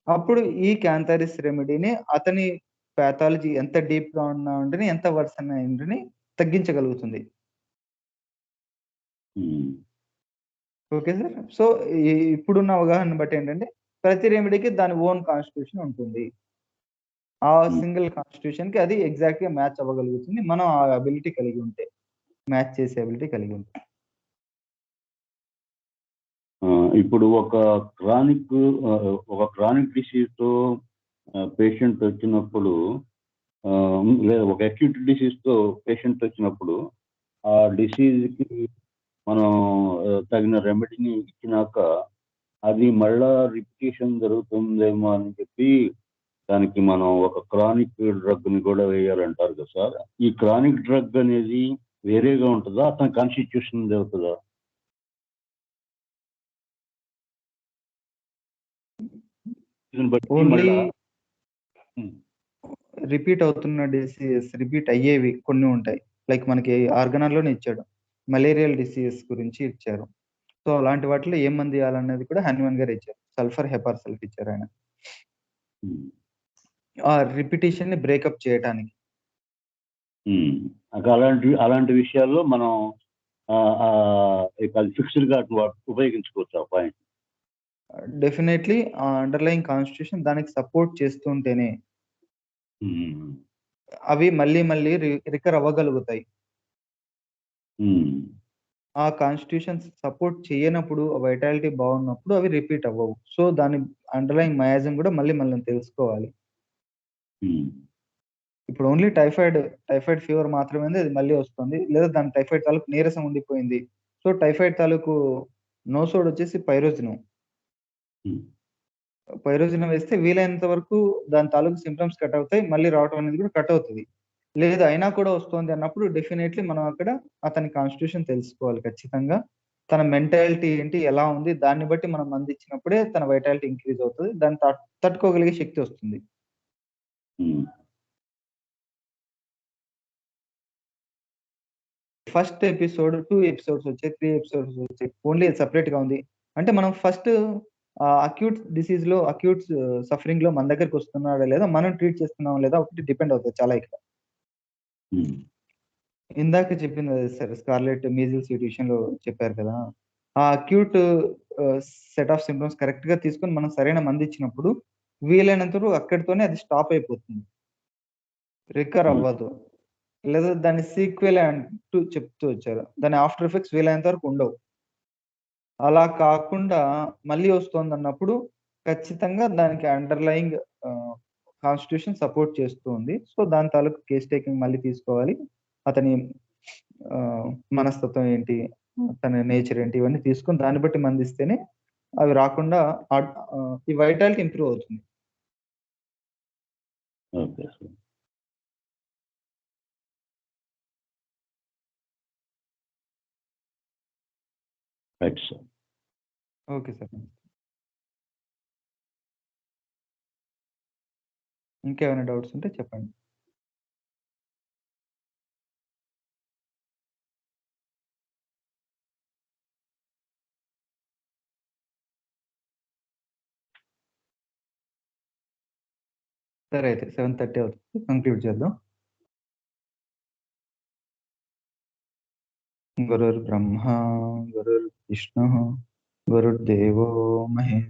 అప్పుడు ఈ క్యాంథారిస్ రెమెడీని అతని పాథాలజీ ఎంత డీప్‌గా ఉన్నా ఉంటని, ఎంత వర్సన్ అయి ఉంటని తగ్గించగలుగుతుంది. హ్మ్. Okay sir. సో, ఇప్పుడున్న అవగాహనను బట్టి ఏంటంటే, ప్రతి రెమెడీకి దాని ఓన్ కాన్స్టిట్యూషన్ ఉంటుంది. ఆ సింగిల్ కాన్స్టిట్యూషన్‌కి అది ఎగ్జాక్ట్‌గా మ్యాచ్ అవ్వగలుగుతుంది. మనం ఆ అబిలిటీ కలిగి ఉంటే. మ్యాచ్ చేసే అబిలిటీ కలిగి ఉంటే. ఇప్పుడు ఒక క్రానిక్ డిసీజ్‌తో పేషెంట్ వచ్చినప్పుడు లేదా ఒక అక్యూట్ డిసీజ్‌తో పేషెంట్ వచ్చినప్పుడు ఆ డిసీజ్‌కి మనం తగిన రెమెడీని ఇచ్చినాక అది మళ్ళా రిపిటేషన్ జరుగుతుందేమో అని చెప్పి దానికి మనం ఒక క్రానిక్ డ్రగ్‌ని కూడా వేయాలంటారు కదా సార్. ఈ క్రానిక్ డ్రగ్ అనేది వేరేగా ఉంటదా? అతని కాన్స్టిట్యూషన్‌ది అవుతదా? దీన్ని బట్టి ఓన్లీ మళ్ళా హ్మ్. రిపీట్ అవుతున్న డిసీజెస్ రిపీట్ అయ్యేవి కొన్ని ఉంటాయి. లైక్ మనకి ఆర్గనాల్‌లోనే ఇచ్చాడు. మలేరియల్ డిసీజెస్ గురించి ఇచ్చారు. సో, అలాంటి వాటిలో ఏం మందు ఇయ్యాలనేది కూడా హనుమాన్ గారే ఇచ్చారు. సల్ఫర్, హెపార్ సల్ఫ్ ఇచ్చారాయన. హ్మ్. ఆ రిపిటీషన్‌ని బ్రేకప్ చేయటానికి. హ్మ్. అలాంటి విషయాల్లో మనం ఇక అది ఫిక్స్‌డ్‌గా ఉపయోగించుకోవచ్చు ఆ పాయింట్. డెఫినైట్‌లీ ఆ అండర్‌లయింగ్ కాన్స్టిట్యూషన్ దానికి సపోర్ట్ చేస్తుంటేనే హ్మ్. అవి మళ్ళీ మళ్ళీ రికర్ అవ్వగలుగుతాయి. హ్మ్. ఆ కాన్స్టిట్యూషన్స్ సపోర్ట్ చేయనప్పుడు, వైటాలిటీ బాగున్నప్పుడు అవి రిపీట్ అవ్వవు. సో, దాని అండర్‌లయింగ్ మయాజం గూడా మళ్ళీ మనం తెలుసుకోవాలి. హ్మ్. ఇప్పుడు ఓన్లీ టైఫాయిడ్ ఫీవర్ మాత్రమే ఉంది. అది మళ్ళీ వస్తుంది. లేదా దాని టైఫాయిడ్ తాలూకు నీరసం ఉండిపోయింది. సో, టైఫాయిడ్ తాలూకు నోసోడ్ వచ్చేసి పైరోజినం. హ్మ్. పైరోజినం వేస్తే వీలైనంత వరకు దాని తాలూకు సింప్టమ్స్ కట్ అవుతాయి. మళ్ళీ రావటం అనేది కూడా కట్ అవుతది. లేదు అయినా కూడా వస్తోంది అన్నప్పుడు డెఫినైట్‌లీ మనం అక్కడ అతని కాన్స్టిట్యూషన్ తెలుసుకోవాలి ఖచ్చితంగా. తన మెంటాలిటీ ఏంటి? ఎలా ఉంది? దాన్ని బట్టి మనం మందిచ్చినప్పుడే తన వైటాలిటీ ఇంక్రీజ్ అవుతది. దాన్ని తట్టుకోగలిగే శక్తి వస్తుంది. హ్మ్. ఫస్ట్ ఎపిసోడ్, 2 ఎపిసోడ్స్ వచ్చాయి. 3 ఎపిసోడ్స్ వచ్చాయి. ఓన్లీ సెపరేట్‌గా ఉంది. అంటే మనం ఫస్ట్ అక్యూట్ డిసీజ్‌లో అక్యూట్ సఫరింగ్‌లో మన దగ్గరికొస్తున్నాడా లేదా? మనం ట్రీట్ చేస్తున్నామా లేదా? ఒకటి డిపెండ్ అవుతది చాలా ఇక్కడ. హ్మ్. ఇందాక చెప్పింది అదే సార్. స్కార్లెట్, మీజిల్స్ వీటి విషయంలో చెప్పారు కదా! ఆ అక్యూట్ సెట్ ఆఫ్ సింప్టమ్స్ కరెక్ట్‌గా తీసుకొని మనం సరైన మందిచ్చినప్పుడు వీలైనంత వరకు అక్కడితోనే అది స్టాప్ అయిపోతుంది. రికవర్ హ్మ్. అవ్వదు. లేదా దాన్ని సీక్వెల్ అంటూ చెప్తూ వచ్చారు. దాని ఆఫ్టర్ ఎఫెక్ట్స్ వీలైనంత వరకు ఉండవు. అలా కాకుండా మళ్ళీ వస్తోందన్నప్పుడు ఖచ్చితంగా దానికి అండర్‌లయింగ్ ఆహ్, కాన్స్టిట్యూషన్ సపోర్ట్ చేస్తూ ఉంది. సో, దాని తాలూకు కేస్ టేకింగ్ మళ్ళీ తీసుకోవాలి. అతని ఆహ్, మనస్తత్వం ఏంటి? తన నేచర్ ఏంటి? ఇవన్నీ తీసుకొని దాన్ని బట్టి మందిస్తేనే అవి రాకుండా ఈ వైటాలిటీ ఇంప్రూవ్ అవుతుంది. Okay sir. Right sir. Okay sir. ఇంకేమైనా డౌట్స్ ఉంటే చెప్పండి. సరే అయితే 7:30 అవుతుంది. కంక్లూడ్ చేద్దాం. గురుర్బ్రహ్మ, గురుర్విష్ణుః, గురుర్దేవో మహేశ్వరः.